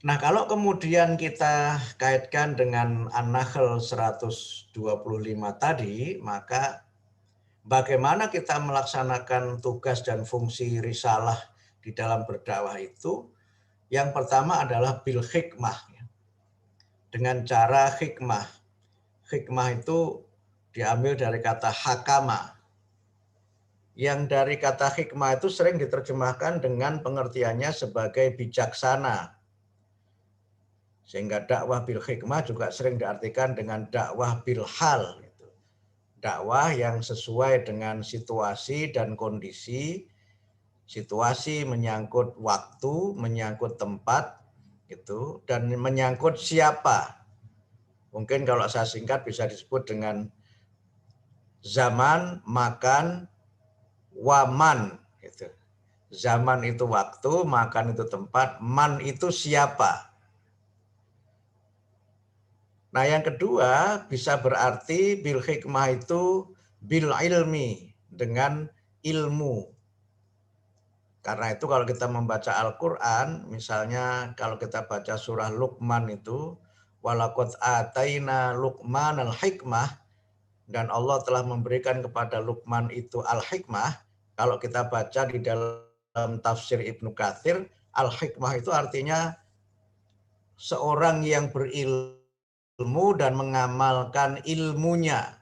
Speaker 5: Nah, kalau kemudian kita kaitkan dengan An-Nahl 125 tadi, maka bagaimana kita melaksanakan tugas dan fungsi risalah di dalam berdakwah itu? Yang pertama adalah bil hikmah, dengan cara hikmah. Hikmah itu diambil dari kata hakama. Yang dari kata hikmah itu sering diterjemahkan dengan pengertiannya sebagai bijaksana. Sehingga dakwah bil hikmah juga sering diartikan dengan dakwah bil hal. Dakwah yang sesuai dengan situasi dan kondisi situasi, menyangkut waktu, menyangkut tempat, gitu, dan menyangkut siapa. Mungkin kalau saya singkat bisa disebut dengan zaman, makan, waman. Gitu. Zaman itu waktu, makan itu tempat, man itu siapa. Nah yang kedua bisa berarti bil hikmah itu bil ilmi, dengan ilmu. Karena itu kalau kita membaca Al-Quran, misalnya kalau kita baca surah Luqman itu, walaqad ataina Luqman al-hikmah, dan Allah telah memberikan kepada Luqman itu al-hikmah. Kalau kita baca di dalam tafsir Ibnu Katsir, al-hikmah itu artinya seorang yang berilmu dan mengamalkan ilmunya.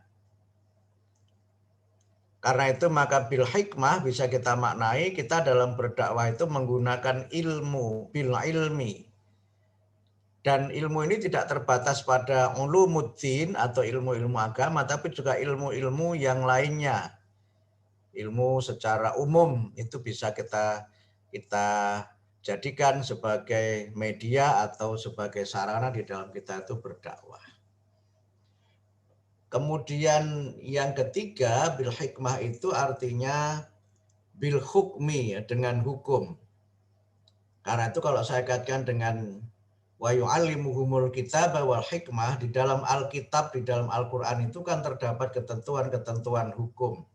Speaker 5: Karena itu maka bil hikmah bisa kita maknai kita dalam berdakwah itu menggunakan ilmu, bil ilmi. Dan ilmu ini tidak terbatas pada ulumuddin atau ilmu-ilmu agama, tapi juga ilmu-ilmu yang lainnya. Ilmu secara umum itu bisa kita jadikan sebagai media atau sebagai sarana di dalam kita itu berdakwah. Kemudian yang ketiga, bil hikmah itu artinya bil hukmi, dengan hukum. Karena itu kalau saya kaitkan dengan wa yu'allimuhumul kitab wal hikmah, di dalam Alkitab, di dalam Al-Quran itu kan terdapat ketentuan-ketentuan hukum.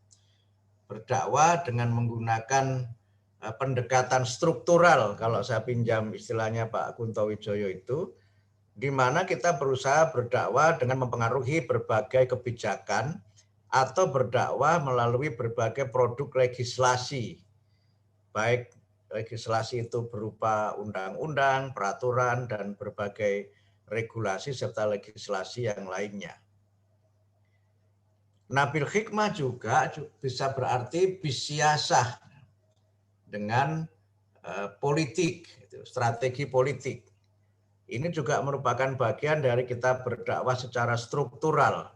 Speaker 5: Berdakwah dengan menggunakan pendekatan struktural, kalau saya pinjam istilahnya Pak Kunto Wijoyo itu, di mana kita berusaha berdakwah dengan mempengaruhi berbagai kebijakan atau berdakwah melalui berbagai produk legislasi. Baik legislasi itu berupa undang-undang, peraturan, dan berbagai regulasi serta legislasi yang lainnya. Nah, bil hikmah juga bisa berarti bisyasah, dengan politik, strategi politik. Ini juga merupakan bagian dari kita berdakwah secara struktural.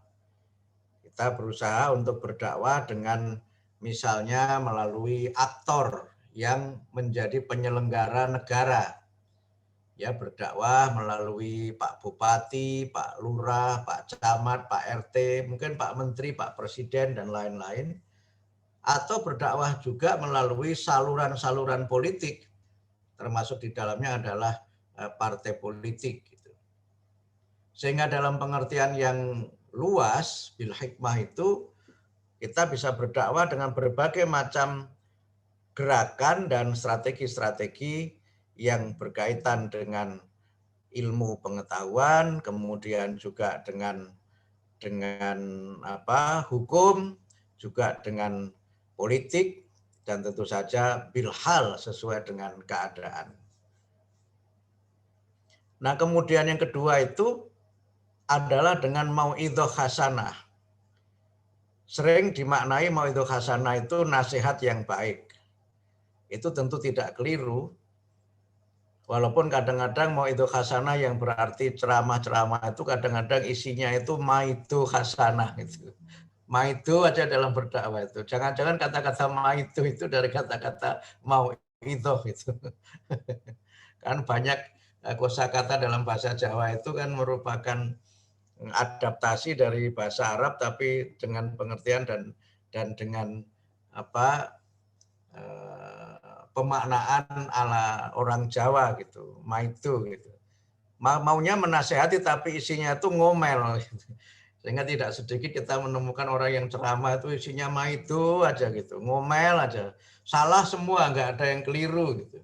Speaker 5: Kita berusaha untuk berdakwah dengan misalnya melalui aktor yang menjadi penyelenggara negara. Ya, berdakwah melalui Pak Bupati, Pak Lurah, Pak Camat, Pak RT, mungkin Pak Menteri, Pak Presiden, dan lain-lain. Atau berdakwah juga melalui saluran-saluran politik, termasuk di dalamnya adalah partai politik. Sehingga dalam pengertian yang luas, bil hikmah itu kita bisa berdakwah dengan berbagai macam gerakan dan strategi-strategi yang berkaitan dengan ilmu pengetahuan, kemudian juga dengan hukum, juga dengan politik, dan tentu saja bil hal, sesuai dengan keadaan. Nah, kemudian yang kedua itu adalah dengan mau'idhah hasanah. Sering dimaknai mau'idhah hasanah itu nasihat yang baik. Itu tentu tidak keliru. Walaupun kadang-kadang mau'idhah hasanah yang berarti ceramah-ceramah itu kadang-kadang isinya itu maidu hasanah gitu. Maidu aja dalam berdakwah itu. Jangan-jangan kata-kata maidu itu dari kata-kata mau'idhah itu. Kan banyak kosakata dalam bahasa Jawa itu kan merupakan adaptasi dari bahasa Arab, tapi dengan pengertian dan dengan pemaknaan ala orang Jawa gitu, maidu gitu. Maunya menasehati tapi isinya itu ngomel gitu. Sehingga tidak sedikit kita menemukan orang yang ceramah itu isinya maidu aja gitu, ngomel aja, salah semua, nggak ada yang keliru gitu.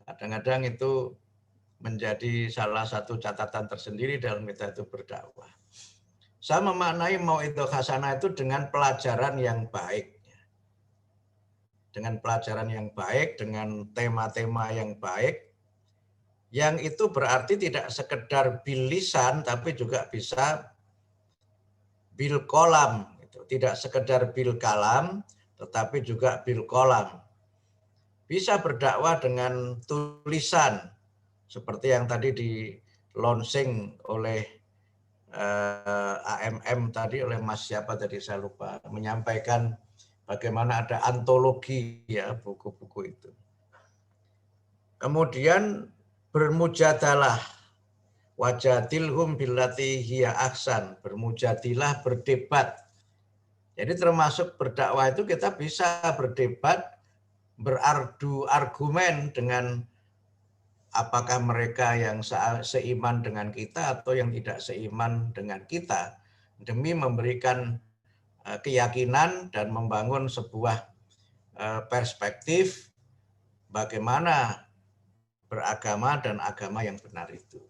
Speaker 5: Kadang-kadang itu menjadi salah satu catatan tersendiri dalam kita itu berdakwah. Saya memaknai mau'idhah hasanah itu dengan pelajaran yang baik. Dengan pelajaran yang baik, dengan tema-tema yang baik, yang itu berarti tidak sekedar bil lisan, tapi juga bisa bil kolam. Tidak sekedar bil kalam, tetapi juga bil kolam. Bisa berdakwah dengan tulisan, seperti yang tadi di launching oleh AMM tadi, oleh Mas siapa tadi saya lupa, menyampaikan bagaimana ada antologi ya buku-buku itu. Kemudian bermujadalah, wajadilhum billati hiya ahsan, bermujadilah, berdebat. Jadi termasuk berdakwah itu kita bisa berdebat, berardu argumen dengan apakah mereka yang seiman dengan kita atau yang tidak seiman dengan kita, demi memberikan keyakinan dan membangun sebuah perspektif bagaimana beragama dan agama yang benar itu.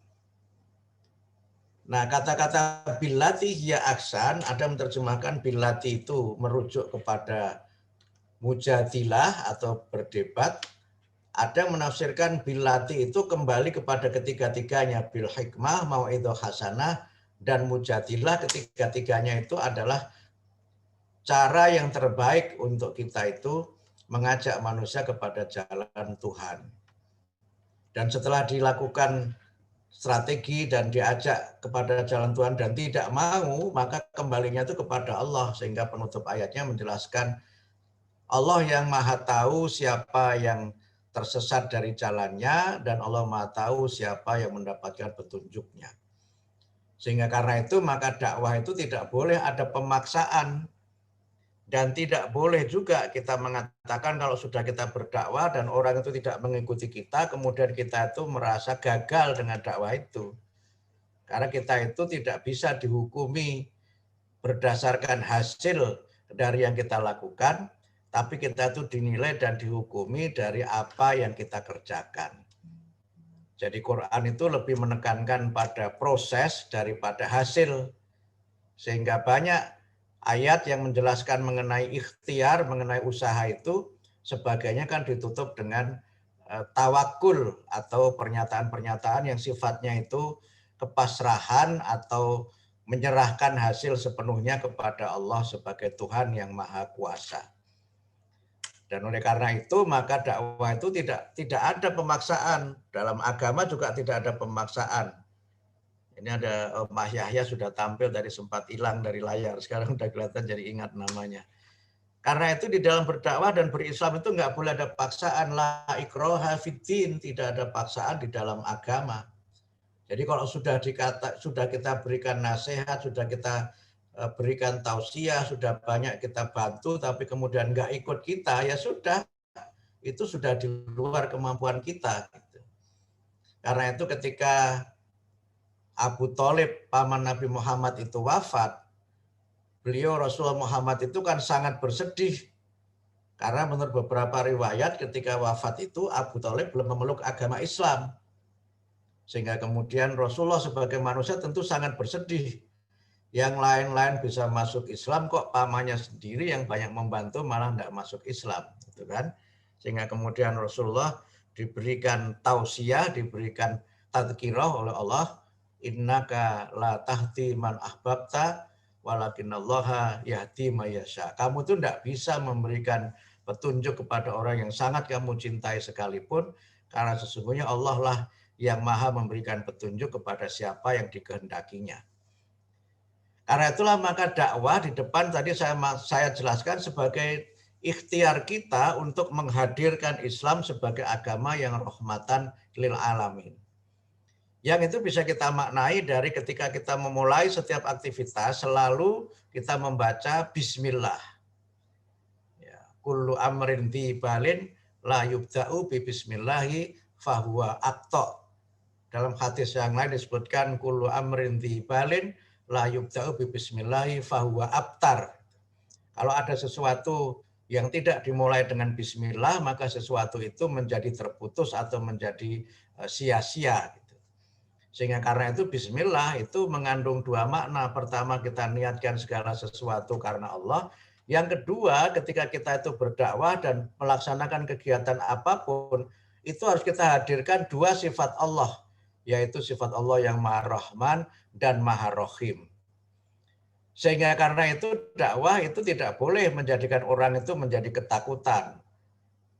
Speaker 5: Nah, kata-kata billati hiya ahsan, ada menerjemahkan billati itu merujuk kepada mujadilah atau berdebat. Ada menafsirkan billati itu kembali kepada ketiga-tiganya, bil hikmah, mau'idhah hasanah, dan mujadilah, ketiga-tiganya itu adalah cara yang terbaik untuk kita itu mengajak manusia kepada jalan Tuhan. Dan setelah dilakukan strategi dan diajak kepada jalan Tuhan dan tidak mau, maka kembalinya itu kepada Allah. Sehingga penutup ayatnya menjelaskan Allah yang maha tahu siapa yang tersesat dari jalannya, dan Allah maha tahu siapa yang mendapatkan petunjuknya. Sehingga karena itu maka dakwah itu tidak boleh ada pemaksaan. Dan tidak boleh juga kita mengatakan kalau sudah kita berdakwah dan orang itu tidak mengikuti kita, kemudian kita itu merasa gagal dengan dakwah itu. Karena kita itu tidak bisa dihukumi berdasarkan hasil dari yang kita lakukan, tapi kita itu dinilai dan dihukumi dari apa yang kita kerjakan. Jadi Quran itu lebih menekankan pada proses daripada hasil. Sehingga banyak ayat yang menjelaskan mengenai ikhtiar, mengenai usaha itu, sebagainya kan ditutup dengan tawakul atau pernyataan-pernyataan yang sifatnya itu kepasrahan atau menyerahkan hasil sepenuhnya kepada Allah sebagai Tuhan yang Maha Kuasa. Dan oleh karena itu maka dakwah itu tidak ada pemaksaan. Dalam agama juga tidak ada pemaksaan. Ini ada Mas Yahya sudah tampil, dari sempat hilang dari layar, sekarang udah kelihatan jadi ingat namanya. Karena itu di dalam berdakwah dan berislam itu nggak boleh ada paksaan. La ikraha fiddin, tidak ada paksaan di dalam agama. Jadi kalau sudah kita berikan nasihat, sudah kita berikan tausiah, sudah banyak kita bantu, tapi kemudian nggak ikut kita, ya sudah, itu sudah di luar kemampuan kita. Karena itu ketika Abu Thalib, paman Nabi Muhammad itu wafat, beliau Rasulullah Muhammad itu kan sangat bersedih. Karena menurut beberapa riwayat ketika wafat itu Abu Thalib belum memeluk agama Islam. Sehingga kemudian Rasulullah sebagai manusia tentu sangat bersedih. Yang lain-lain bisa masuk Islam, kok pamannya sendiri yang banyak membantu malah tidak masuk Islam. Gitu kan? Sehingga kemudian Rasulullah diberikan tausiah, diberikan tadhkirah oleh Allah, innaka la tahdi man ahbabta walakinallaha yahdi may yasha. Kamu tuh tidak bisa memberikan petunjuk kepada orang yang sangat kamu cintai sekalipun, karena sesungguhnya Allah lah yang maha memberikan petunjuk kepada siapa yang dikehendakinya. Karena itulah maka dakwah di depan tadi saya jelaskan sebagai ikhtiar kita untuk menghadirkan Islam sebagai agama yang rahmatan lil alamin. Yang itu bisa kita maknai dari ketika kita memulai setiap aktivitas, selalu kita membaca bismillah. Ya, kullu amrin dibalin la yubda'u bi bismillahi fahuwa aqta. Dalam hadis yang lain disebutkan kullu amrin dibalin la yubda'u bi bismillahi fahuwa abtar. Kalau ada sesuatu yang tidak dimulai dengan bismillah, maka sesuatu itu menjadi terputus atau menjadi sia-sia. Sehingga karena itu bismillah itu mengandung dua makna. Pertama, kita niatkan segala sesuatu karena Allah. Yang kedua, ketika kita itu berdakwah dan melaksanakan kegiatan apapun, itu harus kita hadirkan dua sifat Allah, yaitu sifat Allah yang Maha Rahman dan Maha Rahim. Sehingga karena itu dakwah itu tidak boleh menjadikan orang itu menjadi ketakutan,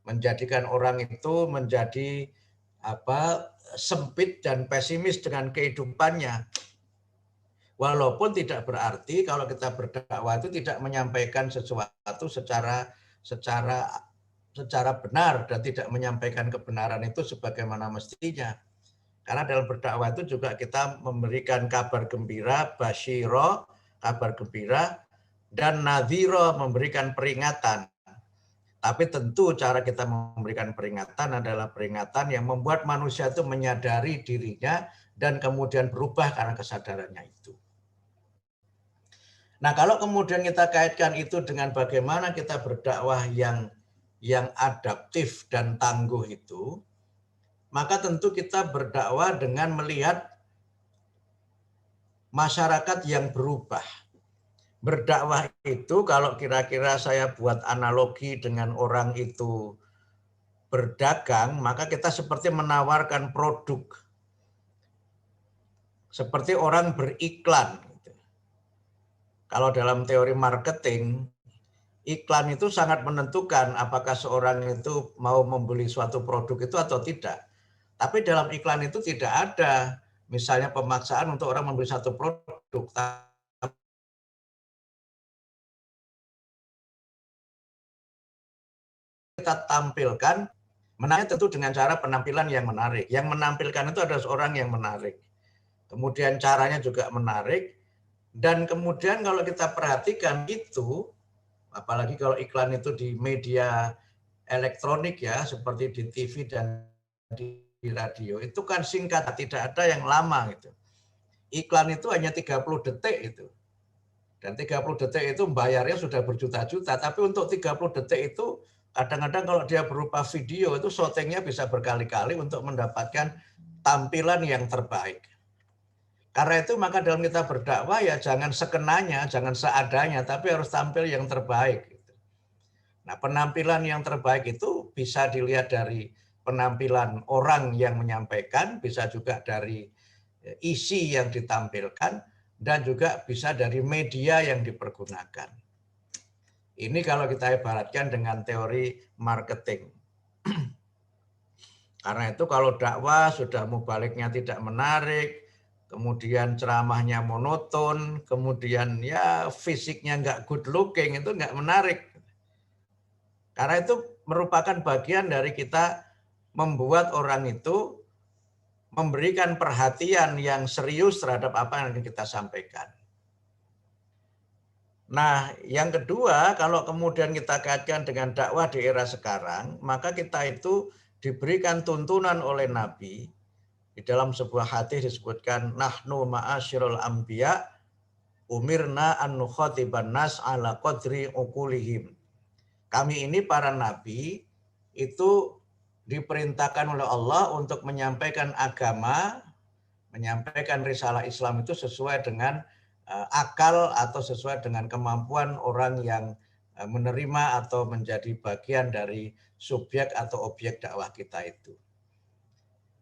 Speaker 5: menjadikan orang itu menjadi sempit dan pesimis dengan kehidupannya. Walaupun tidak berarti kalau kita berdakwah itu tidak menyampaikan sesuatu secara benar dan tidak menyampaikan kebenaran itu sebagaimana mestinya. Karena dalam berdakwah itu juga kita memberikan kabar gembira, basyiro, kabar gembira, dan nadhiro, memberikan peringatan. Tapi tentu cara kita memberikan peringatan adalah peringatan yang membuat manusia itu menyadari dirinya dan kemudian berubah karena kesadarannya itu. Nah, kalau kemudian kita kaitkan itu dengan bagaimana kita berdakwah yang adaptif dan tangguh itu, maka tentu kita berdakwah dengan melihat masyarakat yang berubah. Berdakwah itu kalau kira-kira saya buat analogi dengan orang itu berdagang, maka kita seperti menawarkan produk. Seperti orang beriklan. Kalau dalam teori marketing, iklan itu sangat menentukan apakah seorang itu mau membeli suatu produk itu atau tidak. Tapi dalam iklan itu tidak ada misalnya pemaksaan untuk orang membeli satu produk. Kita tampilkan, menarik tentu dengan cara penampilan yang menarik. Yang menampilkan itu adalah seorang yang menarik. Kemudian caranya juga menarik. Dan kemudian kalau kita perhatikan itu, apalagi kalau iklan itu di media elektronik ya, seperti di TV dan di radio, itu kan singkat, tidak ada yang lama gitu. Iklan itu hanya 30 detik itu. Dan 30 detik itu bayarnya sudah berjuta-juta, tapi untuk 30 detik itu kadang-kadang kalau dia berupa video itu syutingnya bisa berkali-kali untuk mendapatkan tampilan yang terbaik. Karena itu maka dalam kita berdakwah ya jangan sekenanya, jangan seadanya, tapi harus tampil yang terbaik. Nah, penampilan yang terbaik itu bisa dilihat dari penampilan orang yang menyampaikan, bisa juga dari isi yang ditampilkan, dan juga bisa dari media yang dipergunakan. Ini kalau kita ibaratkan dengan teori marketing. Karena itu kalau dakwah sudah mubaliknya tidak menarik, kemudian ceramahnya monoton, kemudian ya fisiknya nggak good looking, itu nggak menarik. Karena itu merupakan bagian dari kita membuat orang itu memberikan perhatian yang serius terhadap apa yang kita sampaikan. Nah, yang kedua, kalau kemudian kita kaitkan dengan dakwah di era sekarang, maka kita itu diberikan tuntunan oleh Nabi. Di dalam sebuah hadis disebutkan, nahnu ma'asyirul anbiya umirna an nukhatiban nas ala qadri uqulihim. Kami ini para nabi itu diperintahkan oleh Allah untuk menyampaikan agama, menyampaikan risalah Islam itu sesuai dengan akal atau sesuai dengan kemampuan orang yang menerima atau menjadi bagian dari subjek atau objek dakwah kita itu.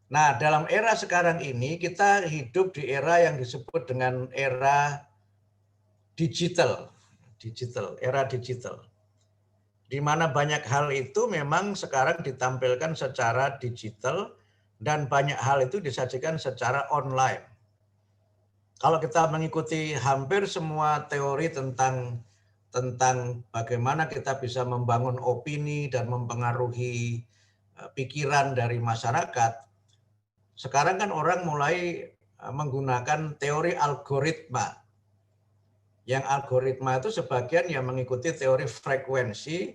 Speaker 5: Nah, dalam era sekarang ini kita hidup di era yang disebut dengan era digital, era digital. Di mana banyak hal itu memang sekarang ditampilkan secara digital dan banyak hal itu disajikan secara online. Kalau kita mengikuti hampir semua teori tentang bagaimana kita bisa membangun opini dan mempengaruhi pikiran dari masyarakat, sekarang kan orang mulai menggunakan teori algoritma. Yang algoritma itu sebagian yang mengikuti teori frekuensi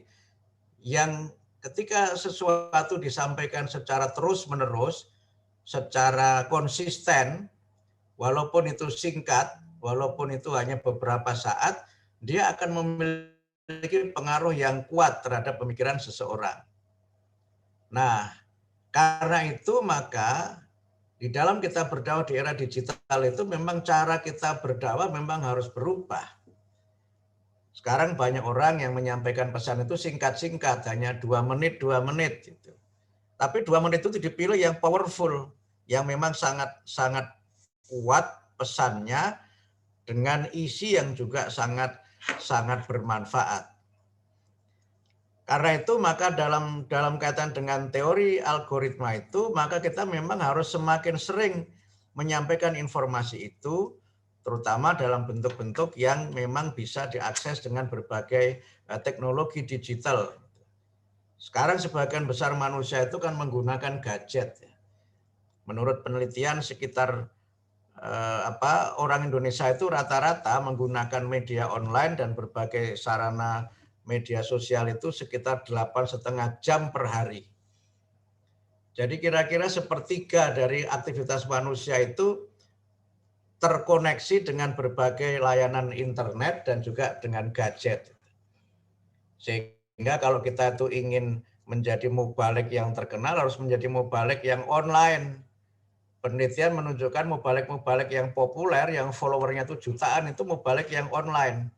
Speaker 5: yang ketika sesuatu disampaikan secara terus-menerus, secara konsisten, walaupun itu singkat, walaupun itu hanya beberapa saat, dia akan memiliki pengaruh yang kuat terhadap pemikiran seseorang. Nah, karena itu maka di dalam kita berdakwah di era digital itu memang cara kita berdakwah memang harus berubah. Sekarang banyak orang yang menyampaikan pesan itu singkat-singkat, hanya 2 menit gitu. Tapi 2 menit itu dipilih yang powerful, yang memang sangat kuat pesannya dengan isi yang juga sangat bermanfaat. Karena itu maka dalam kaitan dengan teori algoritma itu, maka kita memang harus semakin sering menyampaikan informasi itu terutama dalam bentuk-bentuk yang memang bisa diakses dengan berbagai teknologi digital. Sekarang sebagian besar manusia itu kan menggunakan gadget. Menurut penelitian sekitar orang Indonesia itu rata-rata menggunakan media online dan berbagai sarana media sosial itu sekitar 8,5 jam per hari. Jadi kira-kira sepertiga dari aktivitas manusia itu terkoneksi dengan berbagai layanan internet dan juga dengan gadget. Sehingga kalau kita itu ingin menjadi mubalik yang terkenal harus menjadi mubalik yang online. Penelitian menunjukkan mubalik-mubalik yang populer, yang followernya itu jutaan, itu mubalik yang online.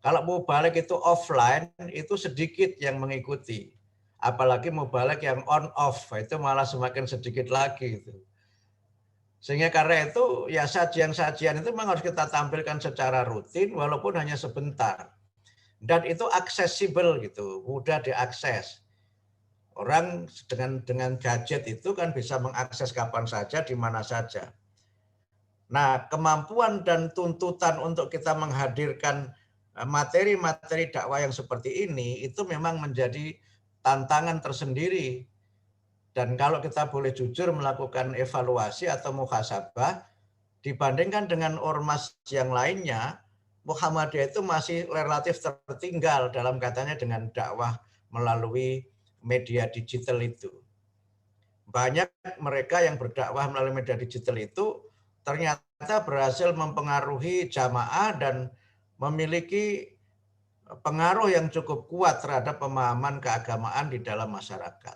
Speaker 5: Kalau mubalik itu offline, itu sedikit yang mengikuti. Apalagi mubalik yang on-off, itu malah semakin sedikit lagi. Sehingga karena itu, ya sajian-sajian itu memang harus kita tampilkan secara rutin, walaupun hanya sebentar. Dan itu aksesibel gitu, mudah diakses. Orang dengan gadget itu kan bisa mengakses kapan saja, di mana saja. Nah, kemampuan dan tuntutan untuk kita menghadirkan materi-materi dakwah yang seperti ini, itu memang menjadi tantangan tersendiri. Dan kalau kita boleh jujur melakukan evaluasi atau muhasabah, dibandingkan dengan ormas yang lainnya, Muhammadiyah itu masih relatif tertinggal dalam katanya dengan dakwah melalui media digital itu. Banyak mereka yang berdakwah melalui media digital itu ternyata berhasil mempengaruhi jamaah dan memiliki pengaruh yang cukup kuat terhadap pemahaman keagamaan di dalam masyarakat.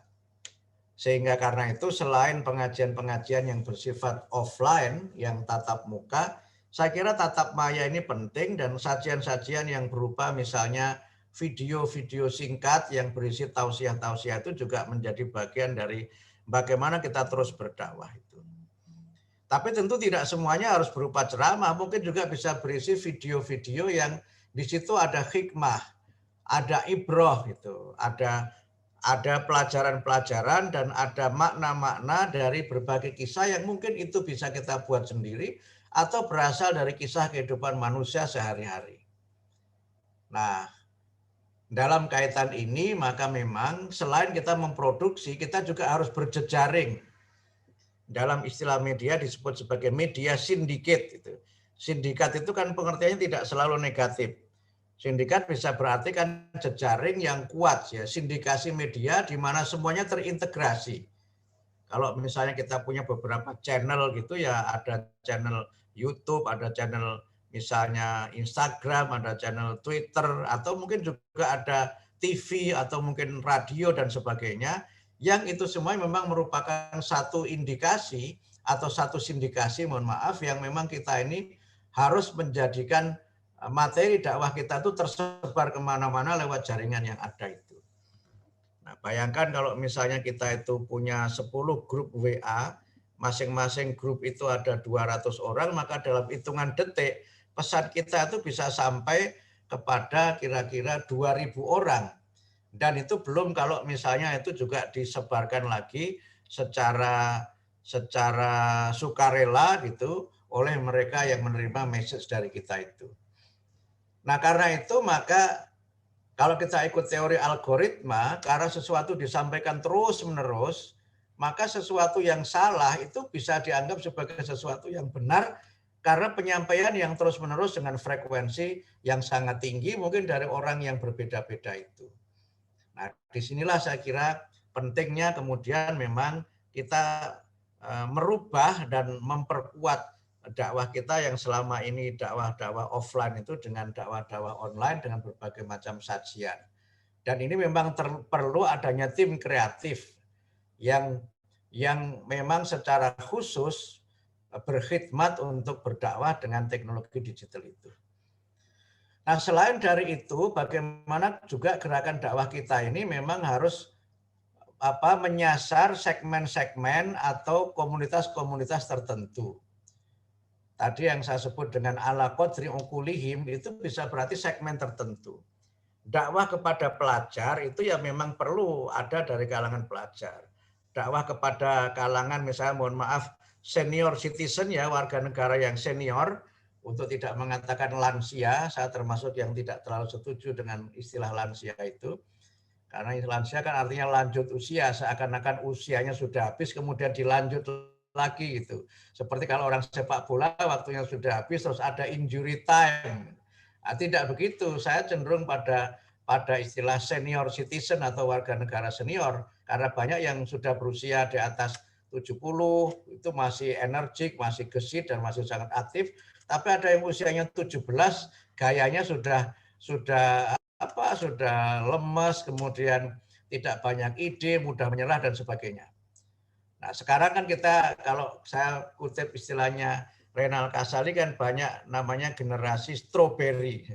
Speaker 5: Sehingga karena itu selain pengajian-pengajian yang bersifat offline, yang tatap muka, saya kira tatap maya ini penting dan sajian-sajian yang berupa misalnya video-video singkat yang berisi tausiah-tausiah itu juga menjadi bagian dari bagaimana kita terus berdakwah itu. Tapi tentu tidak semuanya harus berupa ceramah, mungkin juga bisa berisi video-video yang di situ ada hikmah, ada ibroh gitu, ada pelajaran-pelajaran dan ada makna-makna dari berbagai kisah yang mungkin itu bisa kita buat sendiri atau berasal dari kisah kehidupan manusia sehari-hari. Nah, dalam kaitan ini maka memang selain kita memproduksi, kita juga harus berjejaring. Dalam istilah media disebut sebagai media sindikat. Sindikat itu kan pengertiannya tidak selalu negatif. Sindikat bisa berarti kan jejaring yang kuat, ya, sindikasi media di mana semuanya terintegrasi. Kalau misalnya kita punya beberapa channel gitu ya, ada channel YouTube, ada channel misalnya Instagram, ada channel Twitter, atau mungkin juga ada TV atau mungkin radio dan sebagainya, yang itu semua memang merupakan satu indikasi atau satu sindikasi, mohon maaf, yang memang kita ini harus menjadikan materi dakwah kita itu tersebar kemana-mana lewat jaringan yang ada itu. Nah, bayangkan kalau misalnya kita itu punya 10 grup WA, masing-masing grup itu ada 200 orang, maka dalam hitungan detik, pesan kita itu bisa sampai kepada kira-kira 2.000 orang. Dan itu belum kalau misalnya itu juga disebarkan lagi secara sukarela gitu oleh mereka yang menerima message dari kita itu. Nah, karena itu maka kalau kita ikut teori algoritma, karena sesuatu disampaikan terus-menerus, maka sesuatu yang salah itu bisa dianggap sebagai sesuatu yang benar karena penyampaian yang terus-menerus dengan frekuensi yang sangat tinggi mungkin dari orang yang berbeda-beda itu. Nah, disinilah saya kira pentingnya kemudian memang kita merubah dan memperkuat dakwah kita yang selama ini dakwah-dakwah offline itu dengan dakwah-dakwah online dengan berbagai macam sajian. Dan ini memang perlu adanya tim kreatif yang memang secara khusus berkhidmat untuk berdakwah dengan teknologi digital itu. Nah, selain dari itu, bagaimana juga gerakan dakwah kita ini memang harus menyasar segmen-segmen atau komunitas-komunitas tertentu. Tadi yang saya sebut dengan ala qadri uqulihim itu bisa berarti segmen tertentu. Dakwah kepada pelajar itu ya memang perlu ada dari kalangan pelajar. Dakwah kepada kalangan misalnya mohon maaf senior citizen ya, warga negara yang senior, untuk tidak mengatakan lansia, saya termasuk yang tidak terlalu setuju dengan istilah lansia itu. Karena lansia kan artinya lanjut usia, seakan-akan usianya sudah habis kemudian dilanjut lagi gitu. Seperti kalau orang sepak bola waktunya sudah habis terus ada injury time. Nah, tidak begitu, saya cenderung pada istilah senior citizen atau warga negara senior, karena banyak yang sudah berusia di atas 70 itu masih energik, masih gesit dan masih sangat aktif, tapi ada yang usianya 17 gayanya sudah lemes, kemudian tidak banyak ide, mudah menyerah dan sebagainya. Nah, sekarang kan kita, kalau saya kutip istilahnya Renal Kasali, kan banyak namanya generasi strawberry.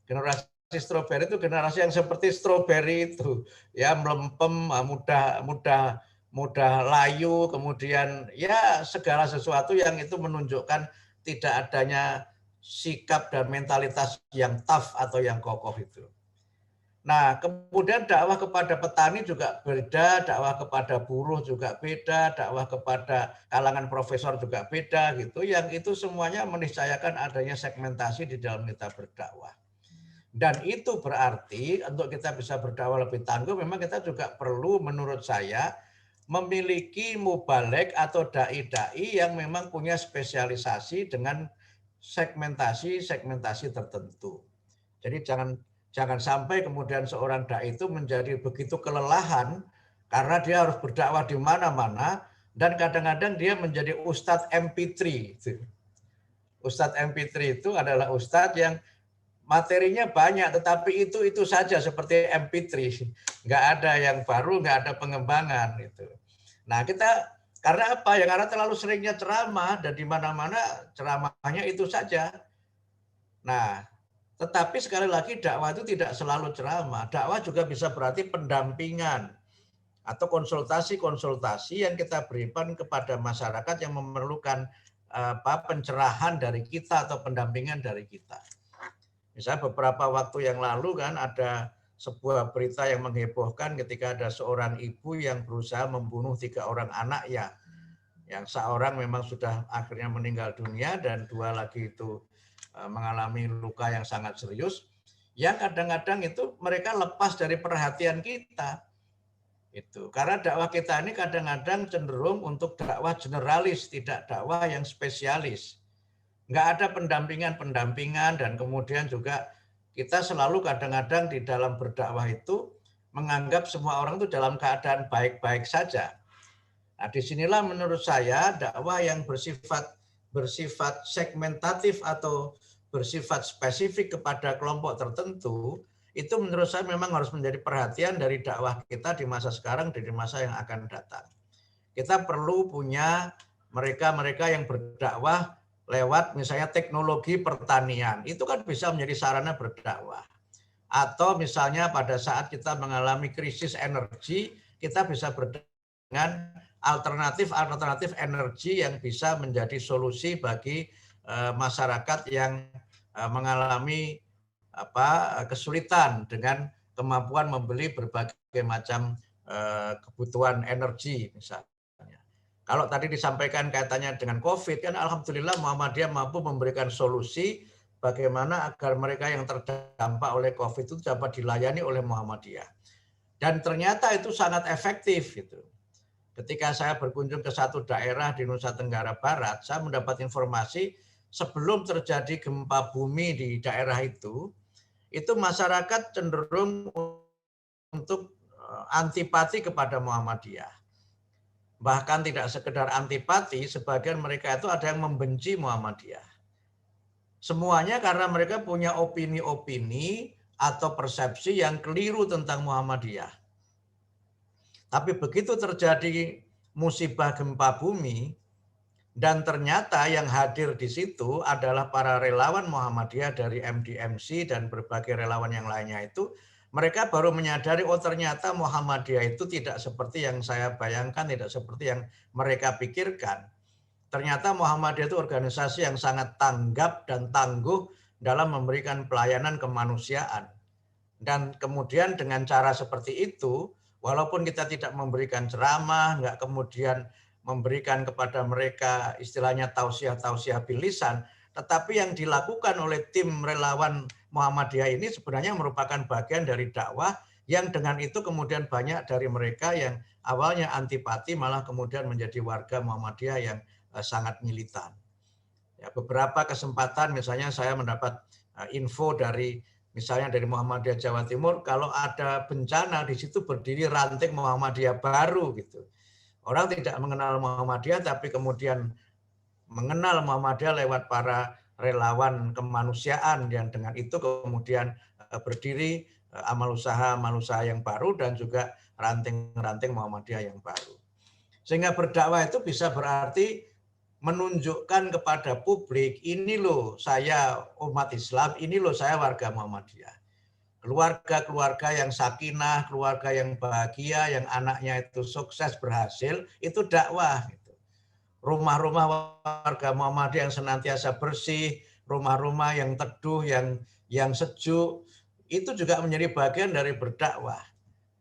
Speaker 5: Generasi strawberry itu generasi yang seperti strawberry itu, ya, melempem, mudah layu, kemudian ya segala sesuatu yang itu menunjukkan tidak adanya sikap dan mentalitas yang tough atau yang kokoh itu. Nah, kemudian dakwah kepada petani juga beda, dakwah kepada buruh juga beda, dakwah kepada kalangan profesor juga beda gitu. Yang itu semuanya meniscayakan adanya segmentasi di dalam kita berdakwah. Dan itu berarti untuk kita bisa berdakwah lebih tangguh, memang kita juga perlu menurut saya memiliki mubalek atau dai-dai yang memang punya spesialisasi dengan segmentasi tertentu. Jadi jangan sampai kemudian seorang dai itu menjadi begitu kelelahan karena dia harus berdakwah di mana-mana dan kadang-kadang dia menjadi ustadz MP3. Ustadz MP3 itu adalah ustadz yang materinya banyak, tetapi itu saja seperti MP3, nggak ada yang baru, nggak ada pengembangan itu. Nah, kita karena apa? Ya karena terlalu seringnya ceramah dan di mana-mana ceramahnya itu saja. Nah, tetapi sekali lagi dakwah itu tidak selalu ceramah. Dakwah juga bisa berarti pendampingan atau konsultasi yang kita berikan kepada masyarakat yang memerlukan pencerahan dari kita atau pendampingan dari kita. Misalnya beberapa waktu yang lalu kan ada sebuah berita yang menghebohkan ketika ada seorang ibu yang berusaha membunuh 3 orang anak ya. Yang seorang memang sudah akhirnya meninggal dunia dan 2 lagi itu mengalami luka yang sangat serius. Yang kadang-kadang itu mereka lepas dari perhatian kita. Itu karena dakwah kita ini kadang-kadang cenderung untuk dakwah generalis, tidak dakwah yang spesialis. Nggak ada pendampingan dan kemudian juga kita selalu kadang-kadang di dalam berdakwah itu menganggap semua orang itu dalam keadaan baik-baik saja. Nah, disinilah menurut saya dakwah yang bersifat segmentatif atau bersifat spesifik kepada kelompok tertentu, itu menurut saya memang harus menjadi perhatian dari dakwah kita di masa sekarang dan di masa yang akan datang. Kita perlu punya mereka-mereka yang berdakwah lewat misalnya teknologi pertanian, itu kan bisa menjadi sarana berdakwah. Atau misalnya pada saat kita mengalami krisis energi, kita bisa berdakwah dengan alternatif energi yang bisa menjadi solusi bagi masyarakat yang mengalami kesulitan dengan kemampuan membeli berbagai macam kebutuhan energi misalnya. Kalau tadi disampaikan kaitannya dengan COVID, kan alhamdulillah Muhammadiyah mampu memberikan solusi bagaimana agar mereka yang terdampak oleh COVID itu dapat dilayani oleh Muhammadiyah. Dan ternyata itu sangat efektif gitu. Ketika saya berkunjung ke satu daerah di Nusa Tenggara Barat, saya mendapat informasi sebelum terjadi gempa bumi di daerah itu masyarakat cenderung untuk antipati kepada Muhammadiyah. Bahkan tidak sekedar antipati, sebagian mereka itu ada yang membenci Muhammadiyah. Semuanya karena mereka punya opini-opini atau persepsi yang keliru tentang Muhammadiyah. Tapi begitu terjadi musibah gempa bumi, dan ternyata yang hadir di situ adalah para relawan Muhammadiyah dari MDMC dan berbagai relawan yang lainnya itu, mereka baru menyadari, oh ternyata Muhammadiyah itu tidak seperti yang saya bayangkan, tidak seperti yang mereka pikirkan. Ternyata Muhammadiyah itu organisasi yang sangat tanggap dan tangguh dalam memberikan pelayanan kemanusiaan. Dan kemudian dengan cara seperti itu, walaupun kita tidak memberikan ceramah, nggak kemudian memberikan kepada mereka istilahnya tausiah bilisan, tetapi yang dilakukan oleh tim relawan Muhammadiyah ini sebenarnya merupakan bagian dari dakwah yang dengan itu kemudian banyak dari mereka yang awalnya antipati malah kemudian menjadi warga Muhammadiyah yang sangat militan. Ya, beberapa kesempatan misalnya saya mendapat info dari misalnya dari Muhammadiyah Jawa Timur, kalau ada bencana di situ berdiri ranting Muhammadiyah baru gitu. Orang tidak mengenal Muhammadiyah tapi kemudian mengenal Muhammadiyah lewat para relawan kemanusiaan yang dengan itu kemudian berdiri amal usaha yang baru dan juga ranting-ranting Muhammadiyah yang baru. Sehingga berdakwah itu bisa berarti menunjukkan kepada publik, ini loh saya umat Islam, ini loh saya warga Muhammadiyah. Keluarga-keluarga yang sakinah, keluarga yang bahagia, yang anaknya itu sukses berhasil, itu dakwah. Rumah-rumah warga Muhammadiyah yang senantiasa bersih, rumah-rumah yang teduh, yang sejuk, itu juga menjadi bagian dari berdakwah.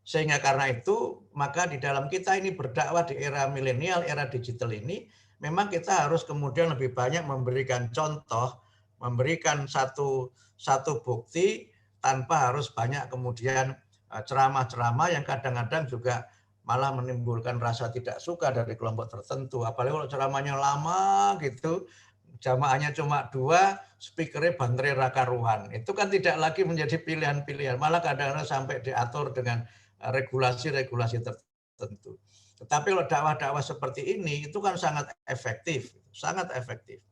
Speaker 5: Sehingga karena itu, maka di dalam kita ini berdakwah di era milenial, era digital ini, memang kita harus kemudian lebih banyak memberikan contoh, memberikan satu bukti tanpa harus banyak kemudian ceramah-ceramah yang kadang-kadang juga malah menimbulkan rasa tidak suka dari kelompok tertentu. Apalagi kalau ceramahnya lama gitu, jamaahnya cuma 2, speakernya bantere rakaruhan. Itu kan tidak lagi menjadi pilihan-pilihan, malah kadang-kadang sampai diatur dengan regulasi-regulasi tertentu. Tetapi kalau dakwah-dakwah seperti ini itu kan sangat efektif, sangat efektif.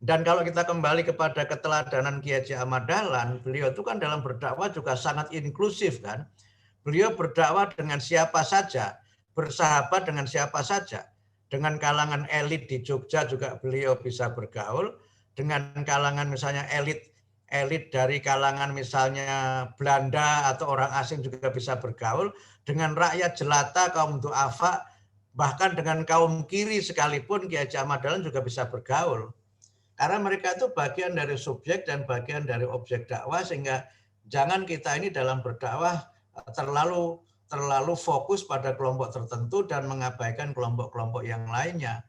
Speaker 5: Dan kalau kita kembali kepada keteladanan Kiai Haji Ahmad Dahlan, beliau itu kan dalam berdakwah juga sangat inklusif kan. Beliau berdakwah dengan siapa saja, bersahabat dengan siapa saja. Dengan kalangan elit di Jogja juga beliau bisa bergaul, dengan kalangan misalnya elit dari kalangan misalnya Belanda atau orang asing juga bisa bergaul, dengan rakyat jelata, kaum duafa, bahkan dengan kaum kiri sekalipun Kiai Haji Ahmad Dahlan juga bisa bergaul. Karena mereka itu bagian dari subjek dan bagian dari objek dakwah, sehingga jangan kita ini dalam berdakwah terlalu fokus pada kelompok tertentu dan mengabaikan kelompok-kelompok yang lainnya.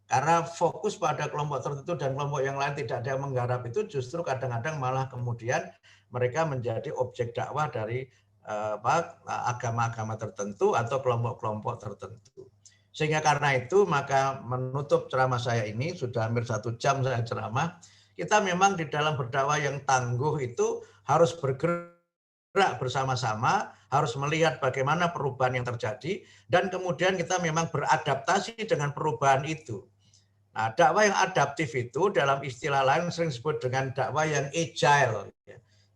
Speaker 5: Karena fokus pada kelompok tertentu dan kelompok yang lain tidak ada yang menggarap itu justru kadang-kadang malah kemudian mereka menjadi objek dakwah dari agama-agama tertentu atau kelompok-kelompok tertentu. Sehingga karena itu maka menutup ceramah saya ini, sudah hampir 1 jam saya ceramah, kita memang di dalam berdakwah yang tangguh itu harus bergerak bersama-sama, harus melihat bagaimana perubahan yang terjadi, dan kemudian kita memang beradaptasi dengan perubahan itu. Nah, dakwah yang adaptif itu dalam istilah lain sering disebut dengan dakwah yang agile.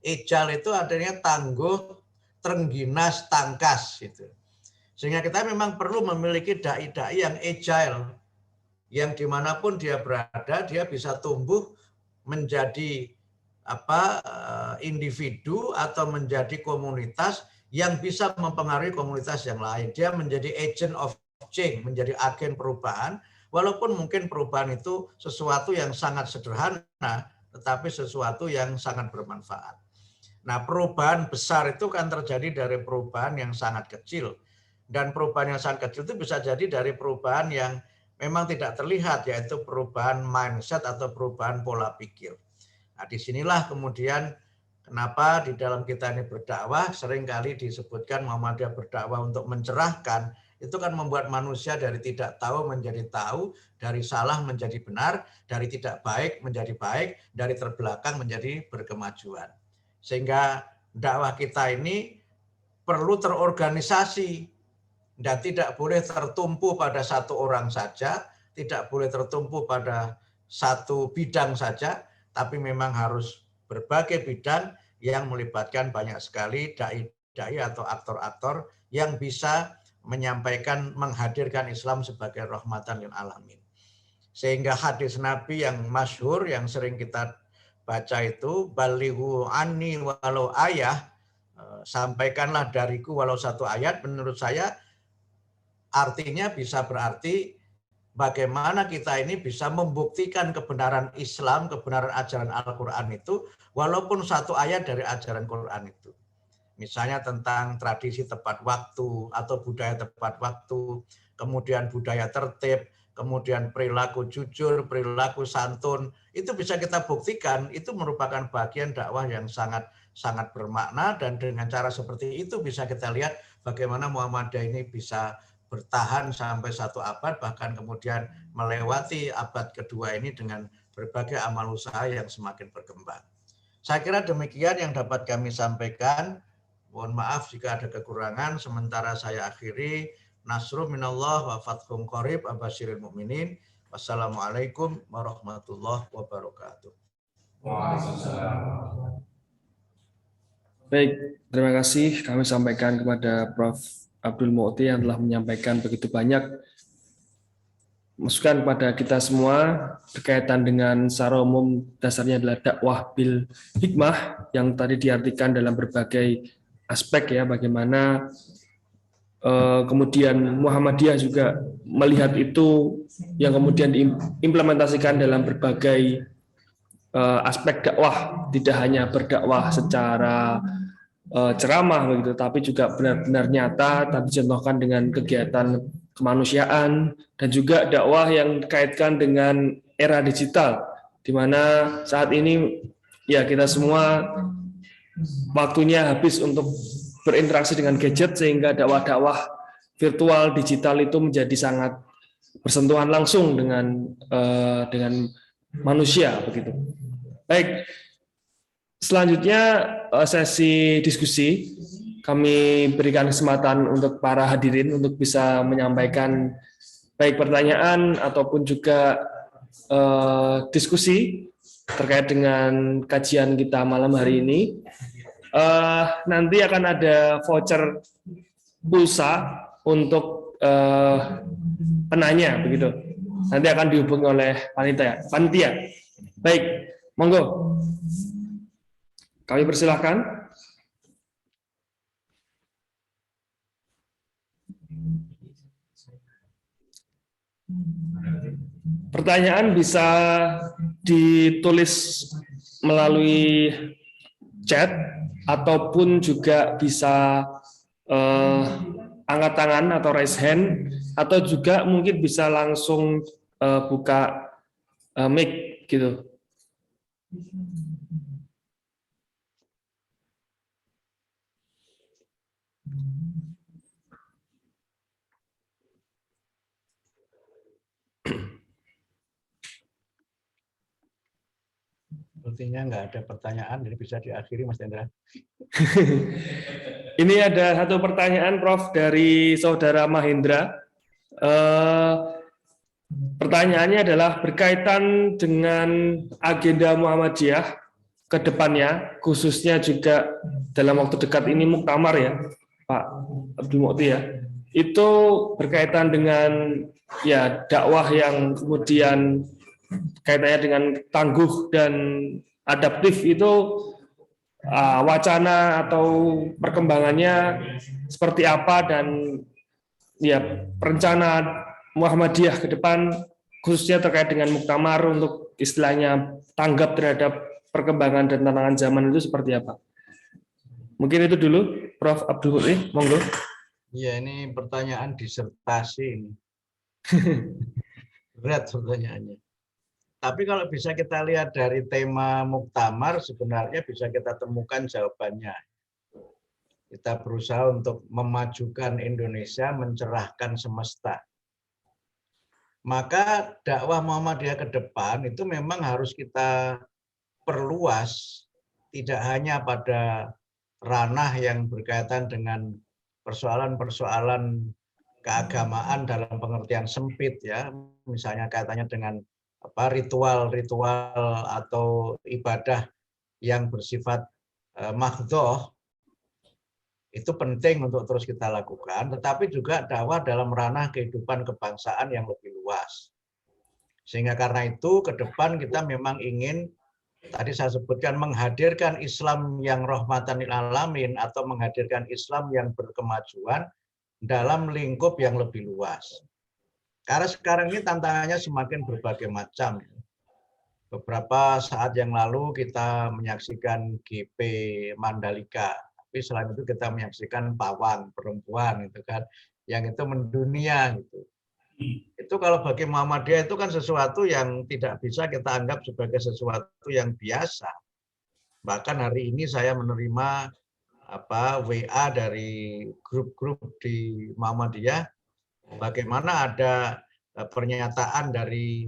Speaker 5: Agile itu artinya tangguh, terengginas, tangkas. Gitu. Sehingga kita memang perlu memiliki dai-dai yang agile, yang dimanapun dia berada, dia bisa tumbuh menjadi individu atau menjadi komunitas yang bisa mempengaruhi komunitas yang lain. Dia menjadi agent of change, menjadi agen perubahan, walaupun mungkin perubahan itu sesuatu yang sangat sederhana, tetapi sesuatu yang sangat bermanfaat. Nah, perubahan besar itu kan terjadi dari perubahan yang sangat kecil. Dan perubahan yang sangat kecil itu bisa jadi dari perubahan yang memang tidak terlihat, yaitu perubahan mindset atau perubahan pola pikir. Nah, disinilah kemudian kenapa di dalam kita ini berdakwah seringkali disebutkan Muhammadiyah berdakwah untuk mencerahkan. Itu kan membuat manusia dari tidak tahu menjadi tahu, dari salah menjadi benar, dari tidak baik menjadi baik, dari terbelakang menjadi berkemajuan. Sehingga dakwah kita ini perlu terorganisasi dan tidak boleh tertumpu pada satu orang saja, tidak boleh tertumpu pada satu bidang saja, tapi memang harus berbagai bidang yang melibatkan banyak sekali dai-dai atau aktor-aktor yang bisa menyampaikan, menghadirkan Islam sebagai rahmatan lil alamin. Sehingga hadis Nabi yang masyhur yang sering kita baca itu, balighu anni walau ayah, sampaikanlah dariku walau 1 ayat, menurut saya artinya bisa berarti bagaimana kita ini bisa membuktikan kebenaran Islam, kebenaran ajaran Al-Quran itu, walaupun 1 ayat dari ajaran Quran itu. Misalnya tentang tradisi tepat waktu atau budaya tepat waktu, kemudian budaya tertib, kemudian perilaku jujur, perilaku santun, itu bisa kita buktikan, itu merupakan bagian dakwah yang sangat bermakna, dan dengan cara seperti itu bisa kita lihat bagaimana Muhammadiyah ini bisa bertahan sampai 1 abad, bahkan kemudian melewati abad kedua ini dengan berbagai amal usaha yang semakin berkembang. Saya kira demikian yang dapat kami sampaikan. Mohon maaf jika ada kekurangan, sementara saya akhiri. Nasrul minallah wa fathun qarib abasyiril mu'minin. Wassalamualaikum warahmatullahi wabarakatuh.
Speaker 1: Baik, terima kasih kami sampaikan kepada Prof. Abdul Mu'ti yang telah menyampaikan begitu banyak masukan kepada kita semua berkaitan dengan secara umum dasarnya adalah dakwah bil hikmah yang tadi diartikan dalam berbagai aspek ya, bagaimana kemudian Muhammadiyah juga melihat itu yang kemudian diimplementasikan dalam berbagai aspek dakwah, tidak hanya berdakwah secara ceramah begitu, tapi juga benar-benar nyata, tadi contohkan dengan kegiatan kemanusiaan dan juga dakwah yang dikaitkan dengan era digital, di mana saat ini ya kita semua waktunya habis untuk berinteraksi dengan gadget, sehingga dakwah-dakwah virtual digital itu menjadi sangat bersentuhan langsung dengan manusia begitu. Baik, selanjutnya sesi diskusi. Kami berikan kesempatan untuk para hadirin untuk bisa menyampaikan baik pertanyaan ataupun juga diskusi terkait dengan kajian kita malam hari ini. Nanti akan ada voucher pulsa untuk penanya begitu. Nanti akan dihubungi oleh panitia. Baik, monggo. Kami persilahkan. Pertanyaan bisa ditulis melalui chat ataupun juga bisa angkat tangan atau raise hand, atau juga mungkin bisa langsung buka mic gitu.
Speaker 5: Sepertinya nggak ada pertanyaan, jadi bisa diakhiri Mas Hendra.
Speaker 1: Ini ada satu pertanyaan Prof dari saudara Mahendra. Pertanyaannya adalah berkaitan dengan agenda Muhammadiyah ke depannya, khususnya juga dalam waktu dekat ini muktamar ya, Pak Abdul Mu'ti ya. Itu berkaitan dengan ya dakwah yang kemudian kaitannya dengan tangguh dan adaptif, itu wacana atau perkembangannya seperti apa, dan ya rencana Muhammadiyah ke depan khususnya terkait dengan muktamar untuk istilahnya tanggap terhadap perkembangan dan tantangan zaman itu seperti apa? Mungkin itu dulu, Prof. Abdul Mu'ti, monggo.
Speaker 5: Iya, ini pertanyaan disertasi ini. Berat pertanyaannya. Tapi kalau bisa kita lihat dari tema muktamar, sebenarnya bisa kita temukan jawabannya. Kita berusaha untuk memajukan Indonesia, mencerahkan semesta. Maka dakwah Muhammadiyah ke depan itu memang harus kita perluas, tidak hanya pada ranah yang berkaitan dengan persoalan-persoalan keagamaan dalam pengertian sempit ya, misalnya kaitannya dengan ritual-ritual atau ibadah yang bersifat mahdhoh, itu penting untuk terus kita lakukan, tetapi juga dakwah dalam ranah kehidupan kebangsaan yang lebih luas. Sehingga karena itu ke depan kita memang ingin, tadi saya sebutkan, menghadirkan Islam yang rahmatan lil alamin atau menghadirkan Islam yang berkemajuan dalam lingkup yang lebih luas. Karena sekarang ini tantangannya semakin berbagai macam. Beberapa saat yang lalu kita menyaksikan GP Mandalika, tapi selain itu kita menyaksikan pawang perempuan itu kan, yang itu mendunia gitu. Itu kalau bagi Muhammadiyah itu kan sesuatu yang tidak bisa kita anggap sebagai sesuatu yang biasa. Bahkan hari ini saya menerima WA dari grup-grup di Muhammadiyah, bagaimana ada pernyataan dari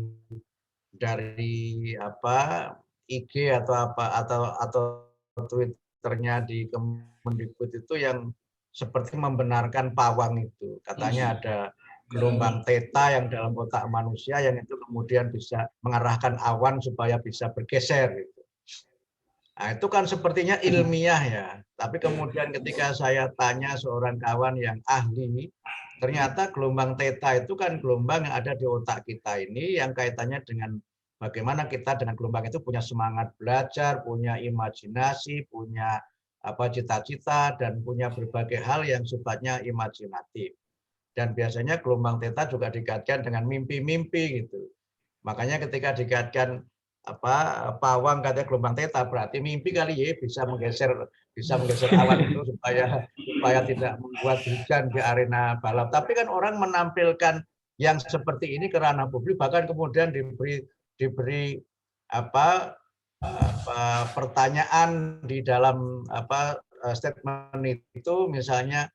Speaker 5: IG atau Twitternya di Kemendikbud itu yang seperti membenarkan pawang itu. Katanya ada gelombang theta yang dalam otak manusia yang itu kemudian bisa mengarahkan awan supaya bisa bergeser gitu. Nah, itu kan sepertinya ilmiah ya. Tapi kemudian ketika saya tanya seorang kawan yang ahli, ternyata gelombang theta itu kan gelombang yang ada di otak kita ini yang kaitannya dengan bagaimana kita dengan gelombang itu punya semangat belajar, punya imajinasi, punya cita-cita, dan punya berbagai hal yang sifatnya imajinatif. Dan biasanya gelombang theta juga dikaitkan dengan mimpi-mimpi gitu. Makanya ketika dikaitkan pawang katanya gelombang theta, berarti mimpi kali ya bisa menggeser awan itu supaya tidak membuat hujan di arena balap. Tapi kan orang menampilkan yang seperti ini ke ranah publik, bahkan kemudian diberi pertanyaan di dalam statement itu, misalnya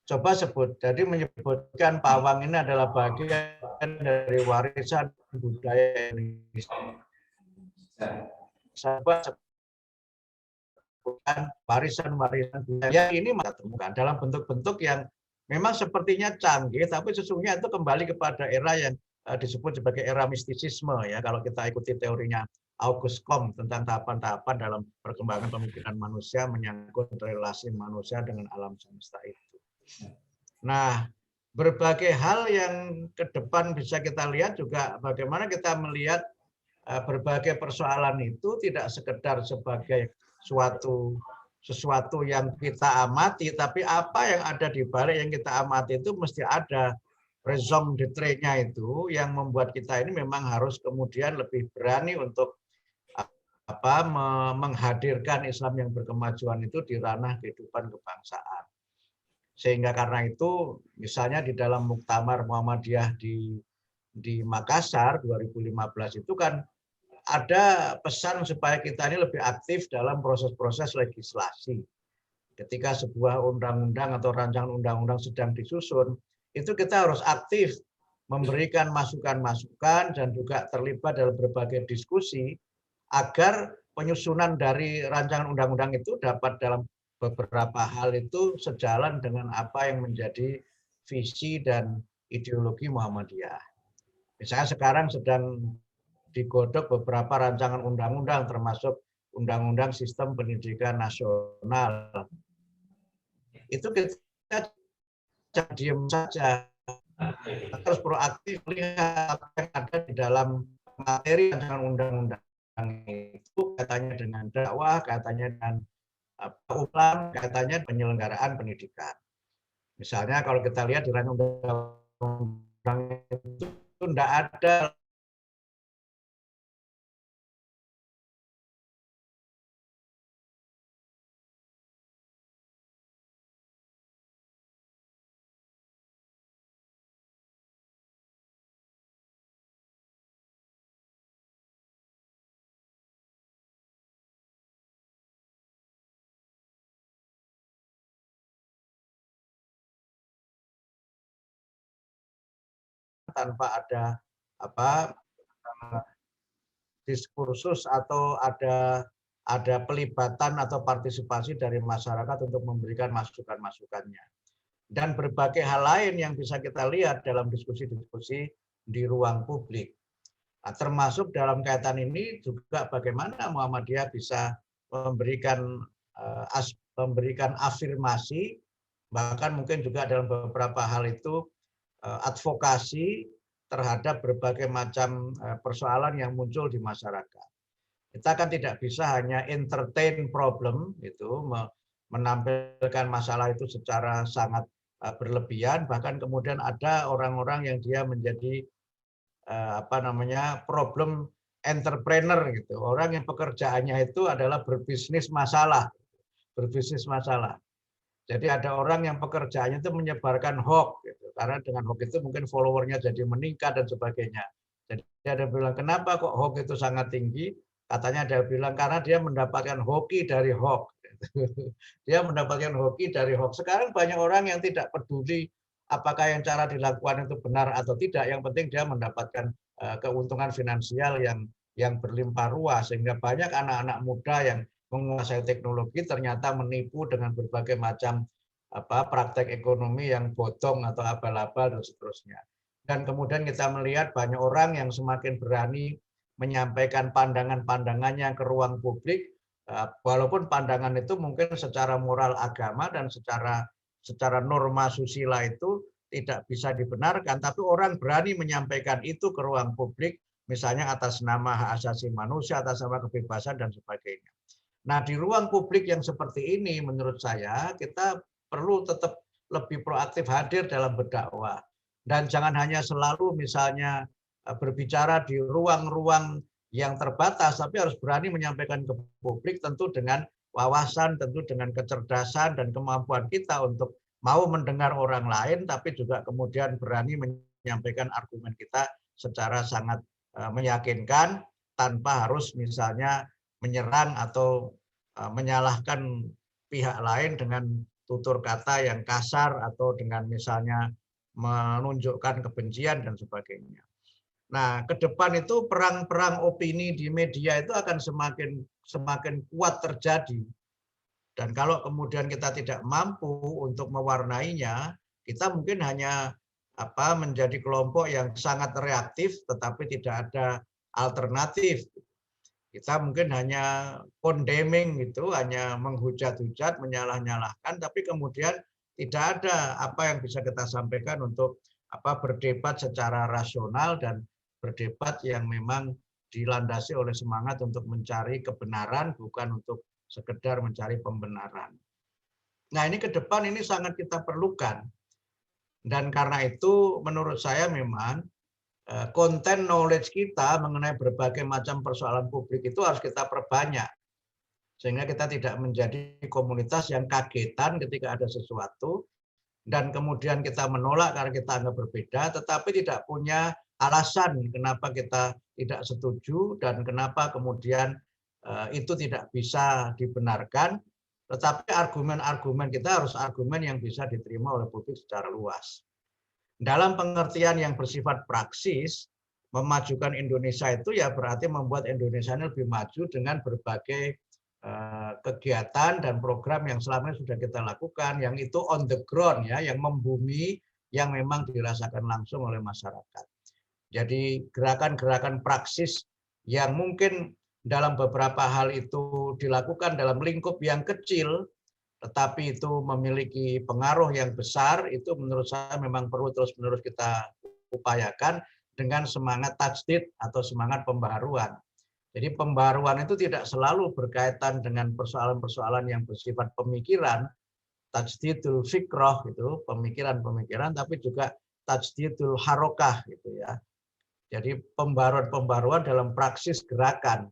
Speaker 5: coba sebut, jadi menyebutkan pawang ini adalah bagian dari warisan budaya Indonesia. Sebutkan warisan budaya ini kita temukan dalam bentuk-bentuk yang memang sepertinya canggih, tapi sesungguhnya itu kembali kepada era yang disebut sebagai era mistisisme ya. Kalau kita ikuti teorinya August Comte tentang tahapan-tahapan dalam perkembangan pemikiran manusia menyangkut relasi manusia dengan alam semesta itu. Nah, berbagai hal yang ke depan bisa kita lihat juga bagaimana kita melihat berbagai persoalan itu tidak sekedar sebagai sesuatu yang kita amati, tapi apa yang ada di balik yang kita amati itu mesti ada raison d'être-nya itu yang membuat kita ini memang harus kemudian lebih berani untuk menghadirkan Islam yang berkemajuan itu di ranah kehidupan kebangsaan. Sehingga karena itu, misalnya di dalam Muktamar Muhammadiyah di Makassar 2015 itu kan ada pesan supaya kita ini lebih aktif dalam proses-proses legislasi. Ketika sebuah undang-undang atau rancangan undang-undang sedang disusun, itu kita harus aktif memberikan masukan-masukan dan juga terlibat dalam berbagai diskusi agar penyusunan dari rancangan undang-undang itu dapat dalam beberapa hal itu sejalan dengan apa yang menjadi visi dan ideologi Muhammadiyah. Misalnya sekarang sedang digodok beberapa rancangan undang-undang termasuk Undang-Undang Sistem Pendidikan Nasional. Itu kita jangan diam saja. Kita harus proaktif lihat apa yang ada di dalam materi rancangan undang-undang itu, katanya dengan dakwah, katanya dengan ulang, katanya penyelenggaraan pendidikan. Misalnya kalau kita lihat di rancangan undang-undang itu tidak ada tanpa ada diskursus atau ada pelibatan atau partisipasi dari masyarakat untuk memberikan masukan-masukannya. Dan berbagai hal lain yang bisa kita lihat dalam diskusi-diskusi di ruang publik. Nah, termasuk dalam kaitan ini juga bagaimana Muhammadiyah bisa memberikan afirmasi, bahkan mungkin juga dalam beberapa hal itu advokasi terhadap berbagai macam persoalan yang muncul di masyarakat. Kita kan tidak bisa hanya entertain problem, itu menampilkan masalah itu secara sangat berlebihan, bahkan kemudian ada orang-orang yang dia menjadi problem entrepreneur gitu. Orang yang pekerjaannya itu adalah berbisnis masalah. Jadi ada orang yang pekerjaannya itu menyebarkan hoax gitu. karena dengan hoax itu mungkin followernya jadi meningkat dan sebagainya. Jadi ada yang bilang, kenapa kok hoax itu sangat tinggi? Katanya ada yang bilang karena dia mendapatkan hoki dari hoax. Dia mendapatkan hoki dari hoax. Sekarang banyak orang yang tidak peduli apakah yang cara dilakukan itu benar atau tidak. Yang penting dia mendapatkan keuntungan finansial yang berlimpah ruah, sehingga banyak anak-anak muda yang menguasai teknologi ternyata menipu dengan berbagai macam praktek ekonomi yang bodong atau abal-abal dan seterusnya. Dan kemudian kita melihat banyak orang yang semakin berani menyampaikan pandangan-pandangannya ke ruang publik, walaupun pandangan itu mungkin secara moral agama dan secara norma susila itu tidak bisa dibenarkan, tapi orang berani menyampaikan itu ke ruang publik, misalnya atas nama hak asasi manusia, atas nama kebebasan dan sebagainya. Nah, di ruang publik yang seperti ini, menurut saya kita perlu tetap lebih proaktif hadir dalam berdakwah. Dan jangan hanya selalu misalnya berbicara di ruang-ruang yang terbatas, tapi harus berani menyampaikan ke publik, tentu dengan wawasan, tentu dengan kecerdasan dan kemampuan kita untuk mau mendengar orang lain, tapi juga kemudian berani menyampaikan argumen kita secara sangat meyakinkan, tanpa harus misalnya menyerang atau menyalahkan pihak lain dengan tutur kata yang kasar atau dengan misalnya menunjukkan kebencian dan sebagainya. Nah, ke depan itu perang-perang opini di media itu akan semakin kuat terjadi. Dan kalau kemudian kita tidak mampu untuk mewarnainya, kita mungkin hanya menjadi kelompok yang sangat reaktif tetapi tidak ada alternatif. Kita mungkin hanya condemning gitu, hanya menghujat-hujat, menyalah-nyalahkan, tapi kemudian tidak ada apa yang bisa kita sampaikan untuk berdebat secara rasional dan berdebat yang memang dilandasi oleh semangat untuk mencari kebenaran, bukan untuk sekedar mencari pembenaran. Nah, ini ke depan ini sangat kita perlukan. Dan karena itu menurut saya memang konten knowledge kita mengenai berbagai macam persoalan publik itu harus kita perbanyak. Sehingga kita tidak menjadi komunitas yang kagetan ketika ada sesuatu, dan kemudian kita menolak karena kita anggap berbeda, tetapi tidak punya alasan kenapa kita tidak setuju dan kenapa kemudian itu tidak bisa dibenarkan, tetapi argumen-argumen kita harus argumen yang bisa diterima oleh publik secara luas. Dalam pengertian yang bersifat praksis, memajukan Indonesia itu ya berarti membuat Indonesia ini lebih maju dengan berbagai kegiatan dan program yang selama ini sudah kita lakukan, yang itu on the ground ya, yang membumi, yang memang dirasakan langsung oleh masyarakat. Jadi gerakan-gerakan praksis yang mungkin dalam beberapa hal itu dilakukan dalam lingkup yang kecil, tetapi itu memiliki pengaruh yang besar, itu menurut saya memang perlu terus-menerus kita upayakan dengan semangat tajdid atau semangat pembaharuan. Jadi pembaharuan itu tidak selalu berkaitan dengan persoalan-persoalan yang bersifat pemikiran, tajdidul fikrah gitu, pemikiran-pemikiran, tapi juga tajdidul harokah gitu ya. Jadi pembaharuan-pembaharuan dalam praksis gerakan.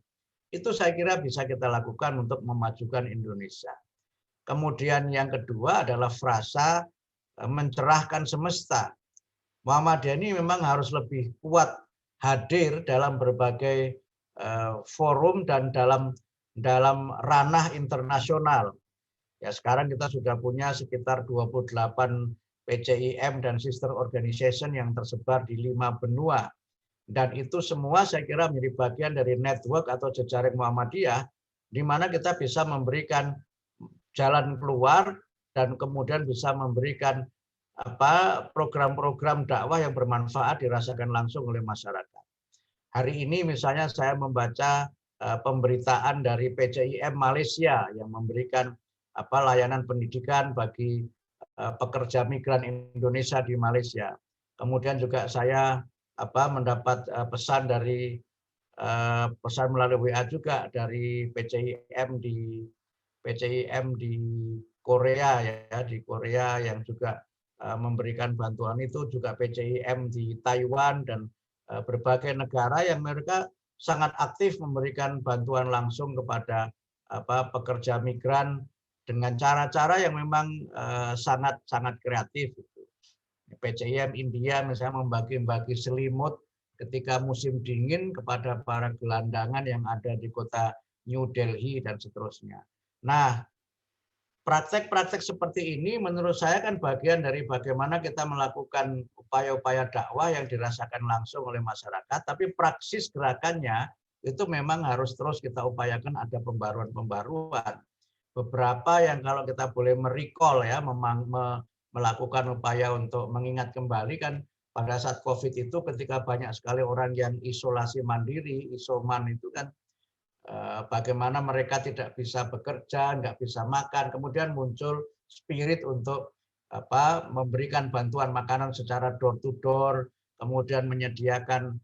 Speaker 5: Itu saya kira bisa kita lakukan untuk memajukan Indonesia. Kemudian yang kedua adalah frasa mencerahkan semesta. Muhammadiyah ini memang harus lebih kuat hadir dalam berbagai forum dan dalam ranah internasional. Ya, sekarang kita sudah punya sekitar 28 PCIM dan sister organization yang tersebar di 5 benua. Dan itu semua saya kira menjadi bagian dari network atau jejaring Muhammadiyah, di mana kita bisa memberikan jalan keluar dan kemudian bisa memberikan program-program dakwah yang bermanfaat dirasakan langsung oleh masyarakat. Hari ini misalnya saya membaca pemberitaan dari PCIM Malaysia yang memberikan layanan pendidikan bagi pekerja migran Indonesia di Malaysia. Kemudian juga saya mendapat pesan melalui WA juga dari PCIM di Korea ya, di Korea yang juga memberikan bantuan itu, juga PCIM di Taiwan dan berbagai negara yang mereka sangat aktif memberikan bantuan langsung kepada pekerja migran dengan cara-cara yang memang sangat kreatif. PCIM India misalnya membagi-bagi selimut ketika musim dingin kepada para gelandangan yang ada di kota New Delhi dan seterusnya. Nah, praktek-praktek seperti ini menurut saya kan bagian dari bagaimana kita melakukan upaya-upaya dakwah yang dirasakan langsung oleh masyarakat, tapi praksis gerakannya itu memang harus terus kita upayakan ada pembaruan-pembaruan. Beberapa yang kalau kita boleh merecall ya, melakukan upaya untuk mengingat kembali kan pada saat COVID itu ketika banyak sekali orang yang isolasi mandiri, isoman itu kan bagaimana mereka tidak bisa bekerja, nggak bisa makan, kemudian muncul spirit untuk memberikan bantuan makanan secara door to door, kemudian menyediakan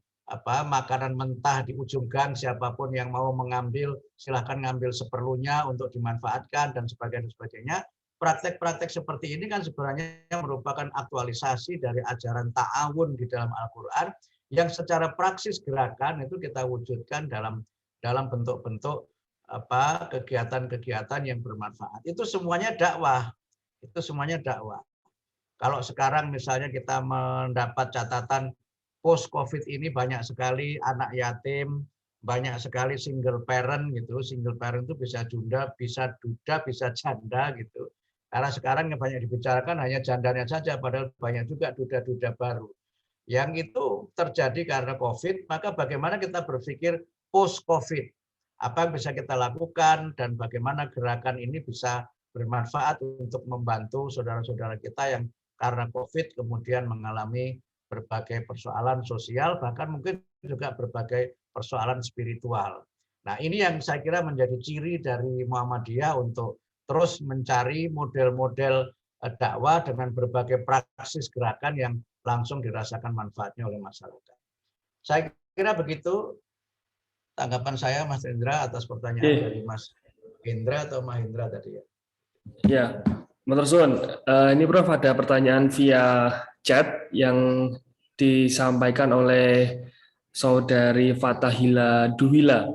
Speaker 5: makanan mentah di ujung gang, siapapun yang mau mengambil silahkan ngambil seperlunya untuk dimanfaatkan dan sebagainya. Praktek-praktek seperti ini kan sebenarnya merupakan aktualisasi dari ajaran ta'awun di dalam Al-Quran yang secara praksis gerakan itu kita wujudkan dalam bentuk-bentuk kegiatan-kegiatan yang bermanfaat. Itu semuanya dakwah. Itu semuanya dakwah. Kalau sekarang misalnya kita mendapat catatan post COVID ini banyak sekali anak yatim, banyak sekali single parent gitu. Single parent itu bisa duda, bisa janda gitu. Karena sekarang yang banyak dibicarakan hanya jandanya saja, padahal banyak juga duda-duda baru. Yang itu terjadi karena COVID, maka bagaimana kita berpikir post-COVID? Apa yang bisa kita lakukan dan bagaimana gerakan ini bisa bermanfaat untuk membantu saudara-saudara kita yang karena COVID kemudian mengalami berbagai persoalan sosial, bahkan mungkin juga berbagai persoalan spiritual. Nah, ini yang saya kira menjadi ciri dari Muhammadiyah untuk terus mencari model-model dakwah dengan berbagai praksis gerakan yang langsung dirasakan manfaatnya oleh masyarakat. Saya kira begitu tanggapan saya, Mas Indra, atas pertanyaan dari Mas Indra atau Mahendra tadi ya.
Speaker 1: Ya, Matur suwun. Ini Prof ada pertanyaan via chat yang disampaikan oleh Saudari Fatahila Duwila.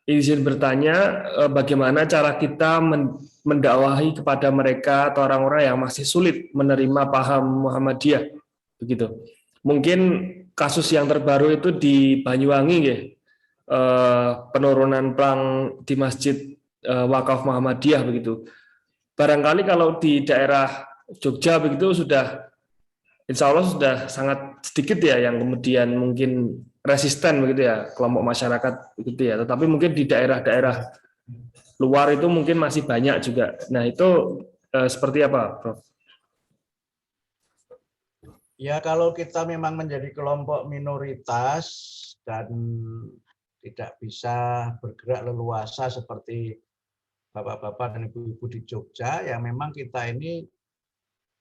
Speaker 1: Izin bertanya, bagaimana cara kita mendakwahi kepada mereka atau orang-orang yang masih sulit menerima paham Muhammadiyah, begitu. Mungkin kasus yang terbaru itu di Banyuwangi, ya, penurunan plang di Masjid Wakaf Muhammadiyah, begitu. Barangkali kalau di daerah Jogja begitu sudah, insya Allah sudah sangat sedikit ya yang kemudian mungkin resisten begitu ya kelompok masyarakat begitu ya. Tetapi mungkin di daerah-daerah luar itu mungkin masih banyak juga. Nah itu seperti apa, Prof?
Speaker 5: Ya kalau kita memang menjadi kelompok minoritas dan tidak bisa bergerak leluasa seperti bapak-bapak dan ibu-ibu di Jogja, yang memang kita ini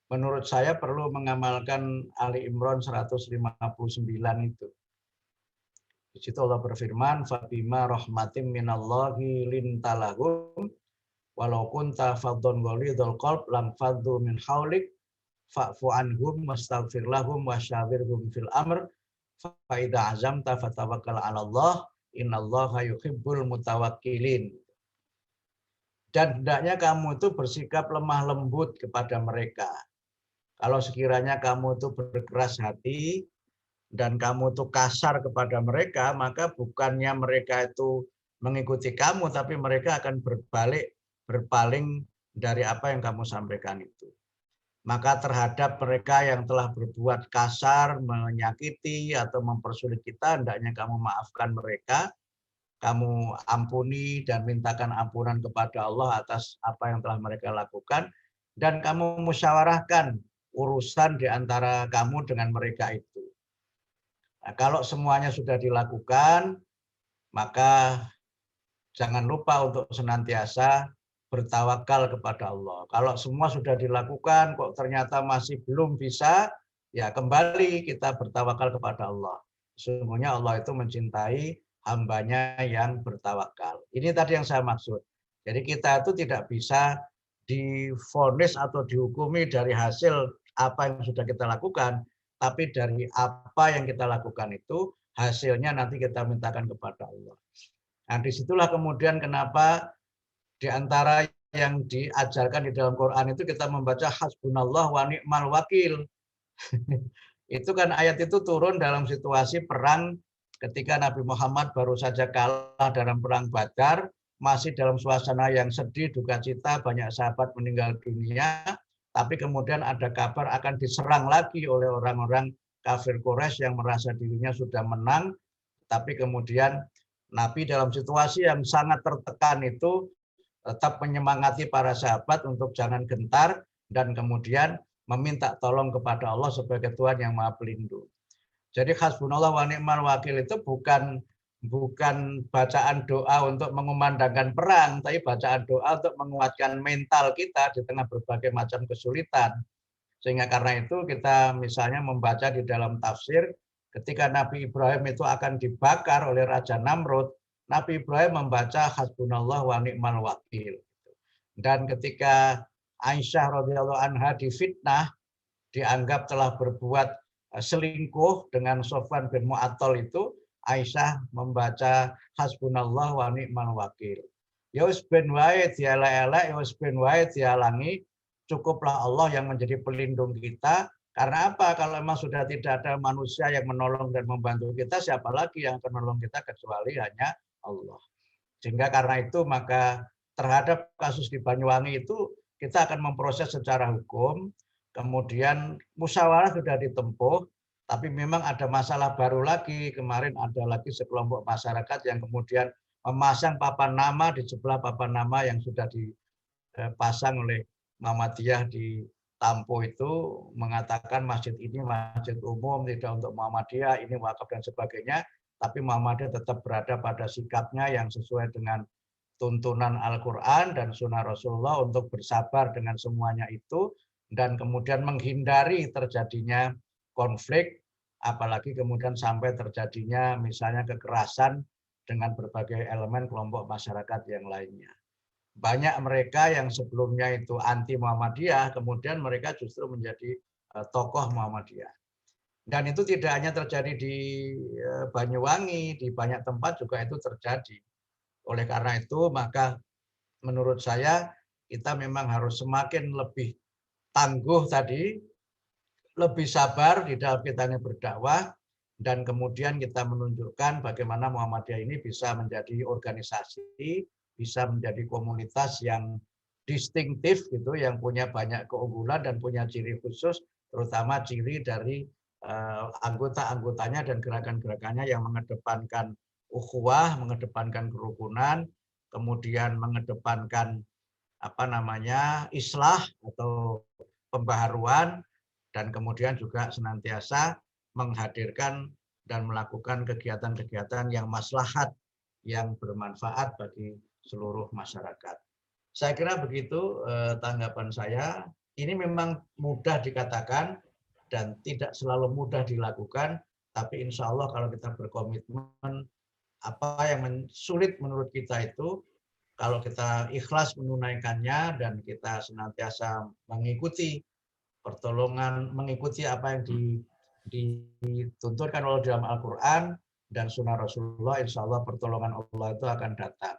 Speaker 5: menurut saya perlu mengamalkan Ali Imran 159 itu. Di situ Allah berfirman, "Fabima rahmatim minallahi lintalahum walau kunta faddan ghalidhal qalb lam faddu min haulik fa'fu anhum wastaghfir lahum wasyawirhum fil amr fa idza azamta fatawakkal 'ala Allah innallaha yuhibbul mutawakkilin." Dan hendaknya kamu itu bersikap lemah lembut kepada mereka. Kalau sekiranya kamu itu berkeras hati dan kamu itu kasar kepada mereka, maka bukannya mereka itu mengikuti kamu, tapi mereka akan berpaling dari apa yang kamu sampaikan itu. Maka terhadap mereka yang telah berbuat kasar, menyakiti, atau mempersulit kita, hendaknya kamu maafkan mereka, kamu ampuni dan mintakan ampunan kepada Allah atas apa yang telah mereka lakukan, dan kamu musyawarahkan urusan di antara kamu dengan mereka itu. Nah, kalau semuanya sudah dilakukan, maka jangan lupa untuk senantiasa bertawakal kepada Allah. Kalau semua sudah dilakukan, kok ternyata masih belum bisa, ya kembali kita bertawakal kepada Allah. Sesungguhnya Allah itu mencintai hambanya yang bertawakal. Ini tadi yang saya maksud. Jadi kita itu tidak bisa divonis atau dihukumi dari hasil apa yang sudah kita lakukan, tapi dari apa yang kita lakukan itu hasilnya nanti kita mintakan kepada Allah. Nah, disitulah kemudian kenapa di antara yang diajarkan di dalam Quran itu kita membaca hasbunallah wa ni'mal wakil. Itu kan ayat itu turun dalam situasi perang ketika Nabi Muhammad baru saja kalah dalam perang Badar, masih dalam suasana yang sedih, duka cita, banyak sahabat meninggal dunia, tapi kemudian ada kabar akan diserang lagi oleh orang-orang kafir Quraisy yang merasa dirinya sudah menang, tapi kemudian Nabi dalam situasi yang sangat tertekan itu tetap menyemangati para sahabat untuk jangan gentar dan kemudian meminta tolong kepada Allah sebagai Tuhan yang Maha Pelindung. Jadi hasbunallah wa ni'mal wakil itu bukan bacaan doa untuk mengumandangkan perang, tapi bacaan doa untuk menguatkan mental kita di tengah berbagai macam kesulitan. Sehingga karena itu kita misalnya membaca di dalam tafsir, ketika Nabi Ibrahim itu akan dibakar oleh Raja Namrud, Nabi Ibrahim membaca hasbunallah wa ni'mal wakil. Dan ketika Aisyah radhiyallahu anha difitnah, dianggap telah berbuat selingkuh dengan Sofwan bin Mu'attal itu, Aisyah membaca hasbunallah wa ni'mal wakil. Ya wis ben wae dielek-elek, ya wis ben wae dialangi, cukuplah Allah yang menjadi pelindung kita. Karena apa? Kalau memang sudah tidak ada manusia yang menolong dan membantu kita, siapa lagi yang akan menolong kita kecuali hanya Allah. Sehingga karena itu maka terhadap kasus di Banyuwangi itu kita akan memproses secara hukum, kemudian musyawarah sudah ditempuh, tapi memang ada masalah baru lagi. Kemarin ada lagi sekelompok masyarakat yang kemudian memasang papan nama di sebelah papan nama yang sudah dipasang oleh Muhammadiyah di Tampo itu, mengatakan masjid ini masjid umum, tidak untuk Muhammadiyah, ini wakaf dan sebagainya, tapi Muhammadiyah tetap berada pada sikapnya yang sesuai dengan tuntunan Al-Quran dan Sunnah Rasulullah untuk bersabar dengan semuanya itu, dan kemudian menghindari terjadinya konflik, apalagi kemudian sampai terjadinya misalnya kekerasan dengan berbagai elemen kelompok masyarakat yang lainnya. Banyak mereka yang sebelumnya itu anti Muhammadiyah, kemudian mereka justru menjadi tokoh Muhammadiyah. Dan itu tidak hanya terjadi di Banyuwangi, di banyak tempat juga itu terjadi. Oleh karena itu, maka menurut saya kita memang harus semakin lebih tangguh tadi, lebih sabar di dalam kita ini berdakwah, dan kemudian kita menunjukkan bagaimana Muhammadiyah ini bisa menjadi organisasi, bisa menjadi komunitas yang distinktif gitu, yang punya banyak keunggulan dan punya ciri khusus, terutama ciri dari anggota-anggotanya dan gerakan-gerakannya yang mengedepankan ukhuwah, mengedepankan kerukunan, kemudian mengedepankan islah atau pembaharuan, dan kemudian juga senantiasa menghadirkan dan melakukan kegiatan-kegiatan yang maslahat, yang bermanfaat bagi seluruh masyarakat. Saya kira begitu tanggapan saya. Ini memang mudah dikatakan dan tidak selalu mudah dilakukan, tapi insya Allah kalau kita berkomitmen, apa yang sulit menurut kita itu, kalau kita ikhlas menunaikannya dan kita senantiasa mengikuti pertolongan, mengikuti apa yang dituntunkan oleh dalam Al-Quran dan Sunnah Rasulullah, insya Allah pertolongan Allah itu akan datang.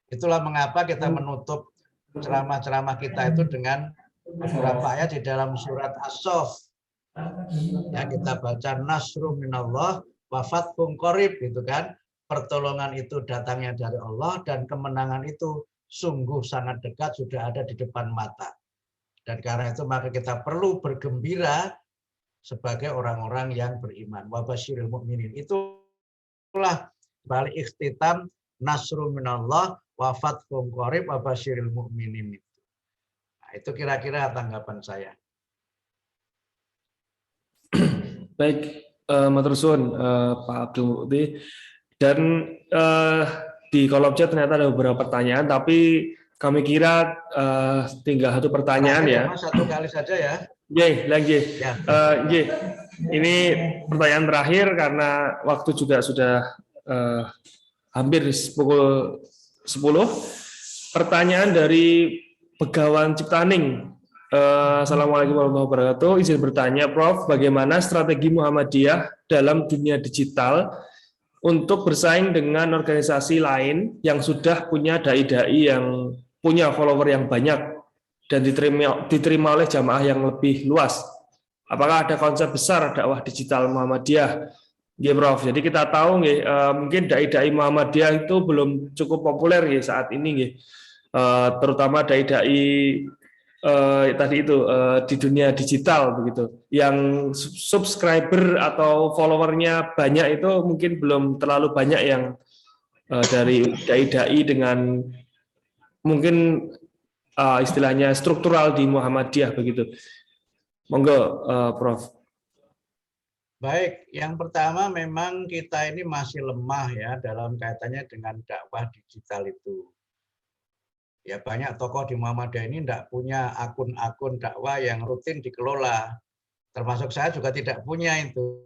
Speaker 5: Itulah mengapa kita menutup ceramah-ceramah kita itu dengan beberapa ayat di dalam surat As-Saff. Ya, kita baca nasrum minallah wa fathun qarib, gitu kan. Pertolongan itu datangnya dari Allah dan kemenangan itu sungguh sangat dekat, sudah ada di depan mata. Dan karena itu maka kita perlu bergembira sebagai orang-orang yang beriman. Wa basyiril mu'minin. Itulah balik ikhtitam nasrum minallah wa fathun qarib wa basyiril mu'minin. Nah, itu kira-kira tanggapan saya.
Speaker 1: Baik, matur suwun Pak Abdul Mukti. Dan di kolom chat ternyata ada beberapa pertanyaan, tapi kami kira tinggal satu pertanyaan ya.
Speaker 5: Satu kali saja ya.
Speaker 1: Lagi.
Speaker 5: Ya.
Speaker 1: Ini pertanyaan terakhir karena waktu juga sudah hampir pukul 10. Pertanyaan dari Begawan Ciptaning. Assalamualaikum warahmatullahi wabarakatuh. Izin bertanya, Prof, bagaimana strategi Muhammadiyah dalam dunia digital untuk bersaing dengan organisasi lain yang sudah punya dai-dai yang punya follower yang banyak dan diterima oleh jamaah yang lebih luas? apakah ada konsep besar dakwah digital Muhammadiyah? Nggih, Prof. Jadi kita tahu nggih, mungkin dai-dai Muhammadiyah itu belum cukup populer nggih saat ini nggih. Terutama dai-dai tadi itu di dunia digital begitu. Yang subscriber atau followernya banyak itu mungkin belum terlalu banyak yang dari dai-dai dengan mungkin istilahnya struktural di Muhammadiyah begitu. Monggo, Prof.
Speaker 5: Baik, yang pertama memang kita ini masih lemah ya dalam kaitannya dengan dakwah digital itu. Ya banyak tokoh di Muhammadiyah ini tidak punya akun-akun dakwah yang rutin dikelola. Termasuk saya juga tidak punya itu.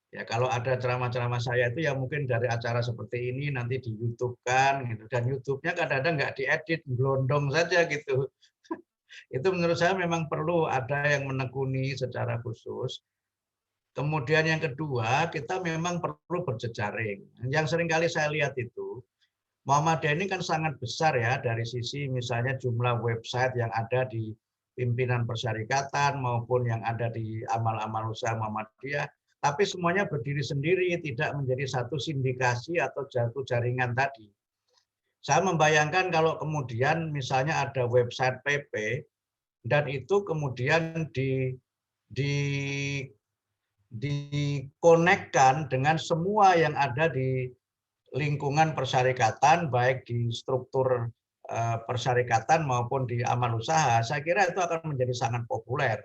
Speaker 5: Ya kalau ada ceramah-ceramah saya itu ya mungkin dari acara seperti ini nanti di YouTube-kan gitu. Dan YouTube-nya kadang-kadang nggak diedit, blondong saja gitu. Itu menurut saya memang perlu ada yang menekuni secara khusus. Kemudian yang kedua, kita memang perlu berjejaring. Yang seringkali saya lihat itu, Muhammadiyah ini kan sangat besar ya dari sisi misalnya jumlah website yang ada di pimpinan persyarikatan maupun yang ada di amal-amal usaha Muhammadiyah, tapi semuanya berdiri sendiri, tidak menjadi satu sindikasi atau satu jaringan tadi. Saya membayangkan kalau kemudian misalnya ada website PP dan itu kemudian dikonekkan dengan semua yang ada di lingkungan persyarikatan, baik di struktur persyarikatan maupun di amal usaha, saya kira itu akan menjadi sangat populer.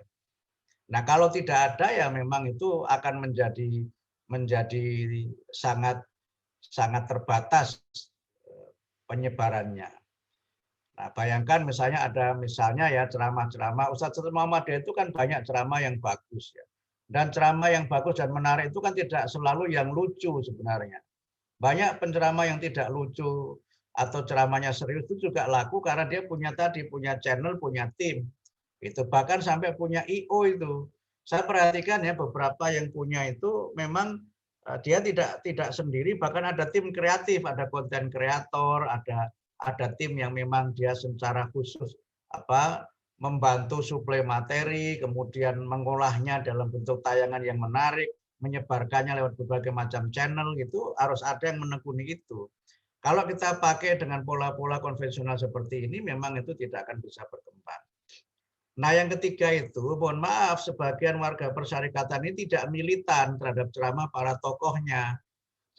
Speaker 5: Nah, kalau tidak ada ya memang itu akan menjadi sangat terbatas penyebarannya. Nah, bayangkan misalnya ya ceramah-ceramah, Ustadz Muhammadiyah itu kan banyak ceramah yang bagus ya. Dan ceramah yang bagus dan menarik itu kan tidak selalu yang lucu sebenarnya. Banyak penceramah yang tidak lucu atau ceramahnya serius itu juga laku karena dia punya channel, punya tim. Itu bahkan sampai punya IO itu. Saya perhatikan ya beberapa yang punya itu memang dia tidak sendiri, bahkan ada tim kreatif, ada konten kreator, ada tim yang memang dia secara khusus membantu suplai materi, kemudian mengolahnya dalam bentuk tayangan yang menarik, menyebarkannya lewat berbagai macam channel, gitu harus ada yang menekuni itu. Kalau kita pakai dengan pola-pola konvensional seperti ini, memang itu tidak akan bisa berkembang. Nah, yang ketiga itu, mohon maaf, sebagian warga persyarikatan ini tidak militan terhadap ceramah para tokohnya.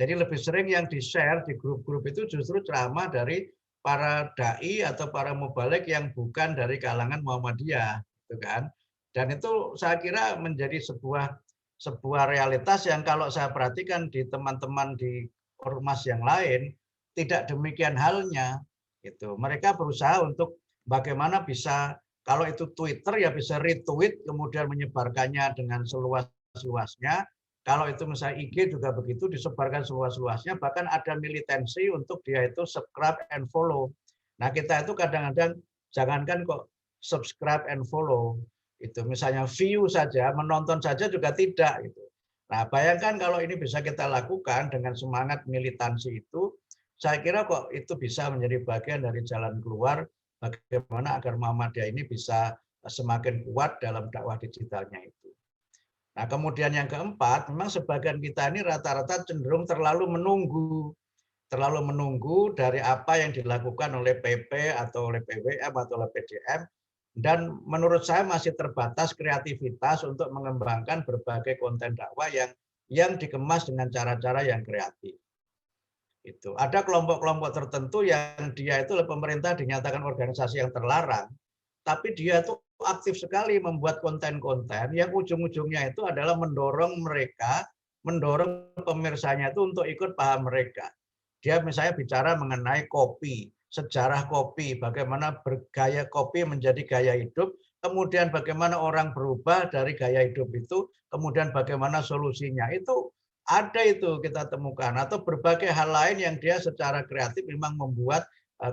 Speaker 5: Jadi lebih sering yang di-share di grup-grup itu justru ceramah dari para dai atau para mubalik yang bukan dari kalangan Muhammadiyah, gitu kan? Dan itu saya kira menjadi sebuah realitas yang kalau saya perhatikan di teman-teman di ormas yang lain tidak demikian halnya. Gitu. Mereka berusaha untuk bagaimana bisa, kalau itu Twitter ya bisa retweet kemudian menyebarkannya dengan seluas-luasnya. Kalau itu misalnya IG juga begitu, disebarkan seluas-luasnya, bahkan ada militansi untuk dia itu subscribe and follow. Nah, kita itu kadang-kadang jangankan kok subscribe and follow, itu misalnya view saja, menonton saja juga tidak. Gitu. Nah, bayangkan kalau ini bisa kita lakukan dengan semangat militansi itu, saya kira kok itu bisa menjadi bagian dari jalan keluar bagaimana agar Muhammadiyah ini bisa semakin kuat dalam dakwah digitalnya itu. Nah, kemudian yang keempat, memang sebagian kita ini rata-rata cenderung terlalu menunggu dari apa yang dilakukan oleh PP atau oleh PWM atau oleh PDM, dan menurut saya masih terbatas kreativitas untuk mengembangkan berbagai konten dakwah yang dikemas dengan cara-cara yang kreatif. Itu ada kelompok-kelompok tertentu yang dia itu oleh pemerintah dinyatakan organisasi yang terlarang, tapi dia itu aktif sekali membuat konten-konten yang ujung-ujungnya itu adalah mendorong pemirsanya itu untuk ikut paham mereka. Dia misalnya bicara mengenai kopi, sejarah kopi, bagaimana bergaya kopi menjadi gaya hidup, kemudian bagaimana orang berubah dari gaya hidup itu, kemudian bagaimana solusinya. Itu ada itu kita temukan, atau berbagai hal lain yang dia secara kreatif memang membuat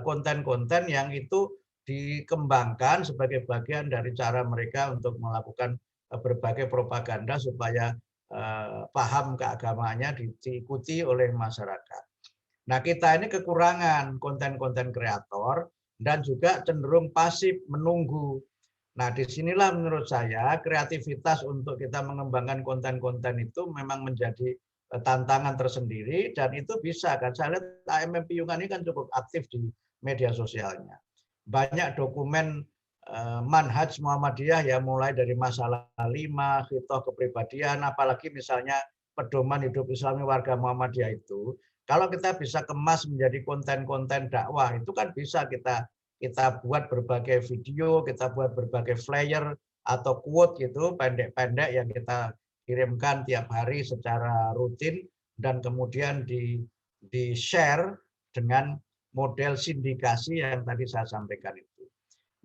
Speaker 5: konten-konten yang itu dikembangkan sebagai bagian dari cara mereka untuk melakukan berbagai propaganda supaya paham keagamaannya diikuti oleh masyarakat. Nah, kita ini kekurangan konten-konten kreator dan juga cenderung pasif menunggu. Nah, disinilah menurut saya kreativitas untuk kita mengembangkan konten-konten itu memang menjadi tantangan tersendiri, dan itu bisa kan. Saya lihat AMM Piungan ini kan cukup aktif di media sosialnya. Banyak dokumen manhaj Muhammadiyah ya, mulai dari masalah 5, khitoh kepribadian, apalagi misalnya pedoman hidup Islami warga Muhammadiyah itu, kalau kita bisa kemas menjadi konten-konten dakwah, itu kan bisa kita buat berbagai video, kita buat berbagai flyer atau quote gitu, pendek-pendek yang kita kirimkan tiap hari secara rutin, dan kemudian di-share dengan model sindikasi yang tadi saya sampaikan itu.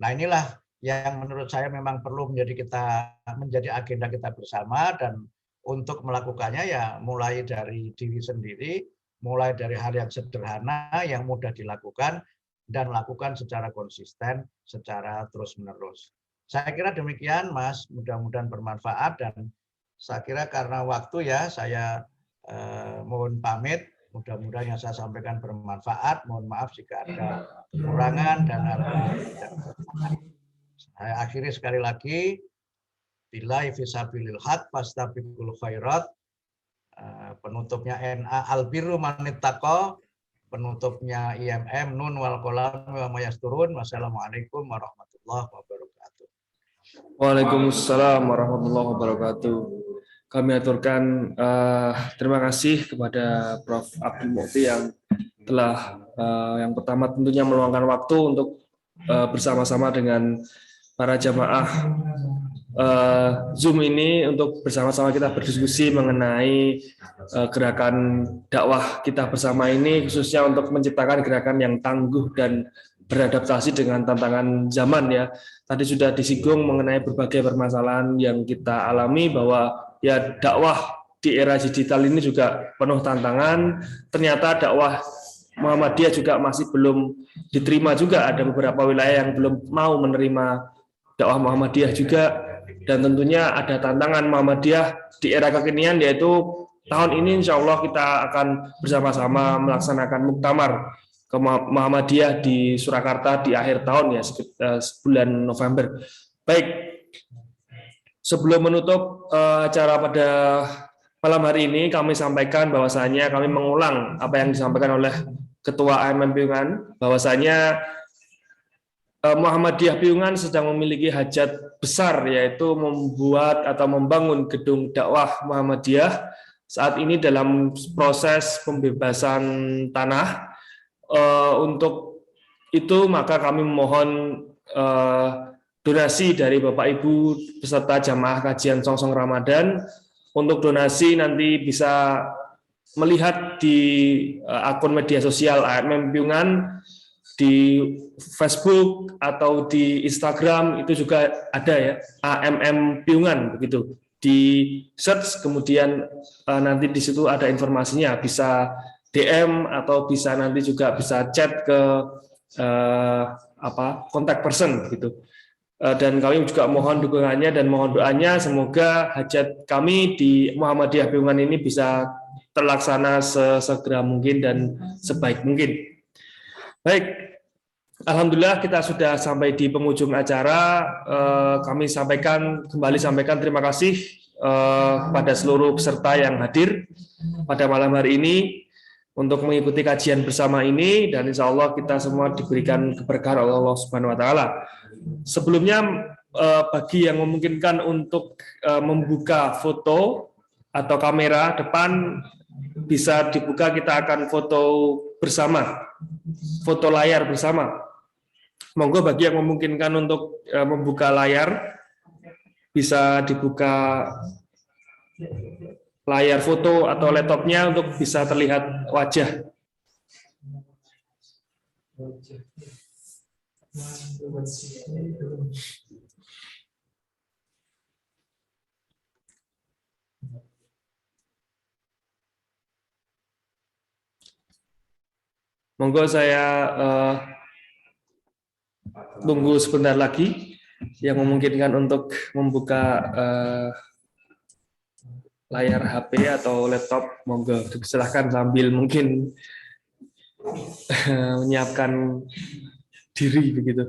Speaker 5: Nah, inilah yang menurut saya memang perlu menjadi agenda kita bersama, dan untuk melakukannya ya mulai dari diri sendiri, mulai dari hal yang sederhana yang mudah dilakukan, dan lakukan secara konsisten, secara terus-menerus. Saya kira demikian, Mas. Mudah-mudahan bermanfaat, dan saya kira karena waktu ya, saya mohon pamit. Mudah-mudahan yang saya sampaikan bermanfaat. Mohon maaf jika ada kekurangan dan hal-hal yang tidak bermanfaat. Saya akhiri sekali lagi. Billahi fisabilil haq fastabiqul khairat. Penutupnya NA albirru manittaqo. Penutupnya IMM nun wal qalam wa mayasturun. Wassalamualaikum warahmatullahi wabarakatuh.
Speaker 1: Waalaikumsalam warahmatullahi wabarakatuh. Kami aturkan terima kasih kepada Prof. Abdul Mukti yang telah yang pertama tentunya meluangkan waktu untuk bersama-sama dengan para jamaah Zoom ini untuk bersama-sama kita berdiskusi mengenai gerakan dakwah kita bersama ini, khususnya untuk menciptakan gerakan yang tangguh dan beradaptasi dengan tantangan zaman ya. Tadi sudah disinggung mengenai berbagai permasalahan yang kita alami, bahwa ya dakwah di era digital ini juga penuh tantangan. Ternyata dakwah Muhammadiyah juga masih belum diterima juga, ada beberapa wilayah yang belum mau menerima dakwah Muhammadiyah juga. Dan tentunya ada tantangan Muhammadiyah di era kekinian, yaitu tahun ini insya Allah kita akan bersama-sama melaksanakan muktamar ke Muhammadiyah di Surakarta di akhir tahun ya, bulan November. Baik, sebelum menutup acara pada malam hari ini, kami sampaikan bahwasanya kami mengulang apa yang disampaikan oleh Ketua AMM Piungan, bahwasanya Muhammadiyah Piungan sedang memiliki hajat besar, yaitu membuat atau membangun gedung dakwah Muhammadiyah. Saat ini dalam proses pembebasan tanah. Untuk itu maka kami memohon donasi dari Bapak Ibu peserta jamaah kajian Songsong Ramadan. Untuk donasi nanti bisa melihat di akun media sosial AMM Piungan, di Facebook atau di Instagram itu juga ada ya, AMM Piungan begitu. Di search, kemudian nanti di situ ada informasinya, bisa DM atau bisa nanti juga bisa chat ke kontak person gitu. Dan kami juga mohon dukungannya dan mohon doanya, semoga hajat kami di Muhammadiyah Piungan ini bisa terlaksana sesegera mungkin dan sebaik mungkin. Baik, alhamdulillah kita sudah sampai di penghujung acara. Kami sampaikan terima kasih kepada seluruh peserta yang hadir pada malam hari ini untuk mengikuti kajian bersama ini, dan insya Allah kita semua diberikan keberkahan oleh Allah Subhanahu Wa Taala. Sebelumnya bagi yang memungkinkan untuk membuka foto atau kamera depan bisa dibuka, kita akan foto bersama, foto layar bersama. Monggo bagi yang memungkinkan untuk membuka layar, bisa dibuka layar foto atau laptopnya untuk bisa terlihat wajah. Monggo saya tunggu sebentar lagi yang memungkinkan untuk membuka layar HP atau laptop, monggo silahkan sambil mungkin menyiapkan diri begitu.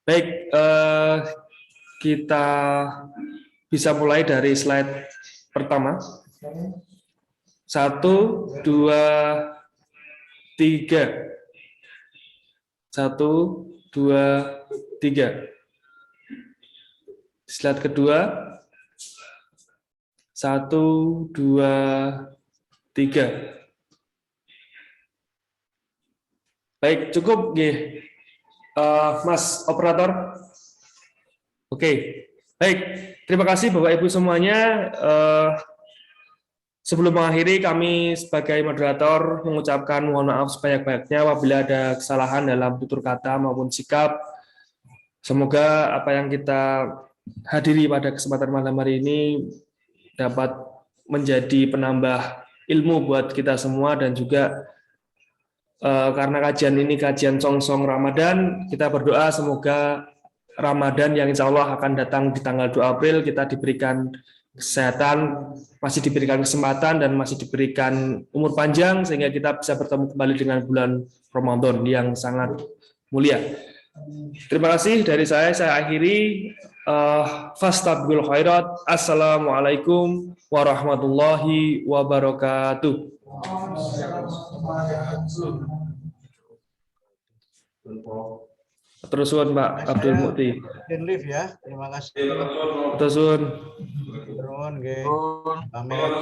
Speaker 1: Baik, kita bisa mulai dari slide pertama. 1, 2, 3. 1, 2, 3. Slide kedua. 1, 2, 3. Baik, cukup nggih. Mas operator. Oke. Baik, terima kasih Bapak Ibu semuanya. Sebelum mengakhiri, kami sebagai moderator mengucapkan mohon maaf sebanyak-banyaknya apabila ada kesalahan dalam tutur kata maupun sikap. Semoga apa yang kita hadiri pada kesempatan malam hari ini dapat menjadi penambah ilmu buat kita semua, dan juga karena kajian ini kajian Song-Song Ramadan, kita berdoa semoga Ramadan yang insya Allah akan datang di tanggal 2 April kita diberikan kesehatan, masih diberikan kesempatan, dan masih diberikan umur panjang sehingga kita bisa bertemu kembali dengan bulan Ramadan yang sangat mulia. Terima kasih dari saya akhiri. Fastabqul khairat. Assalamualaikum warahmatullahi wabarakatuh. Terus Pak Abdul Mukti.
Speaker 5: Live ya. Terima kasih.
Speaker 1: Terus
Speaker 5: Pamit.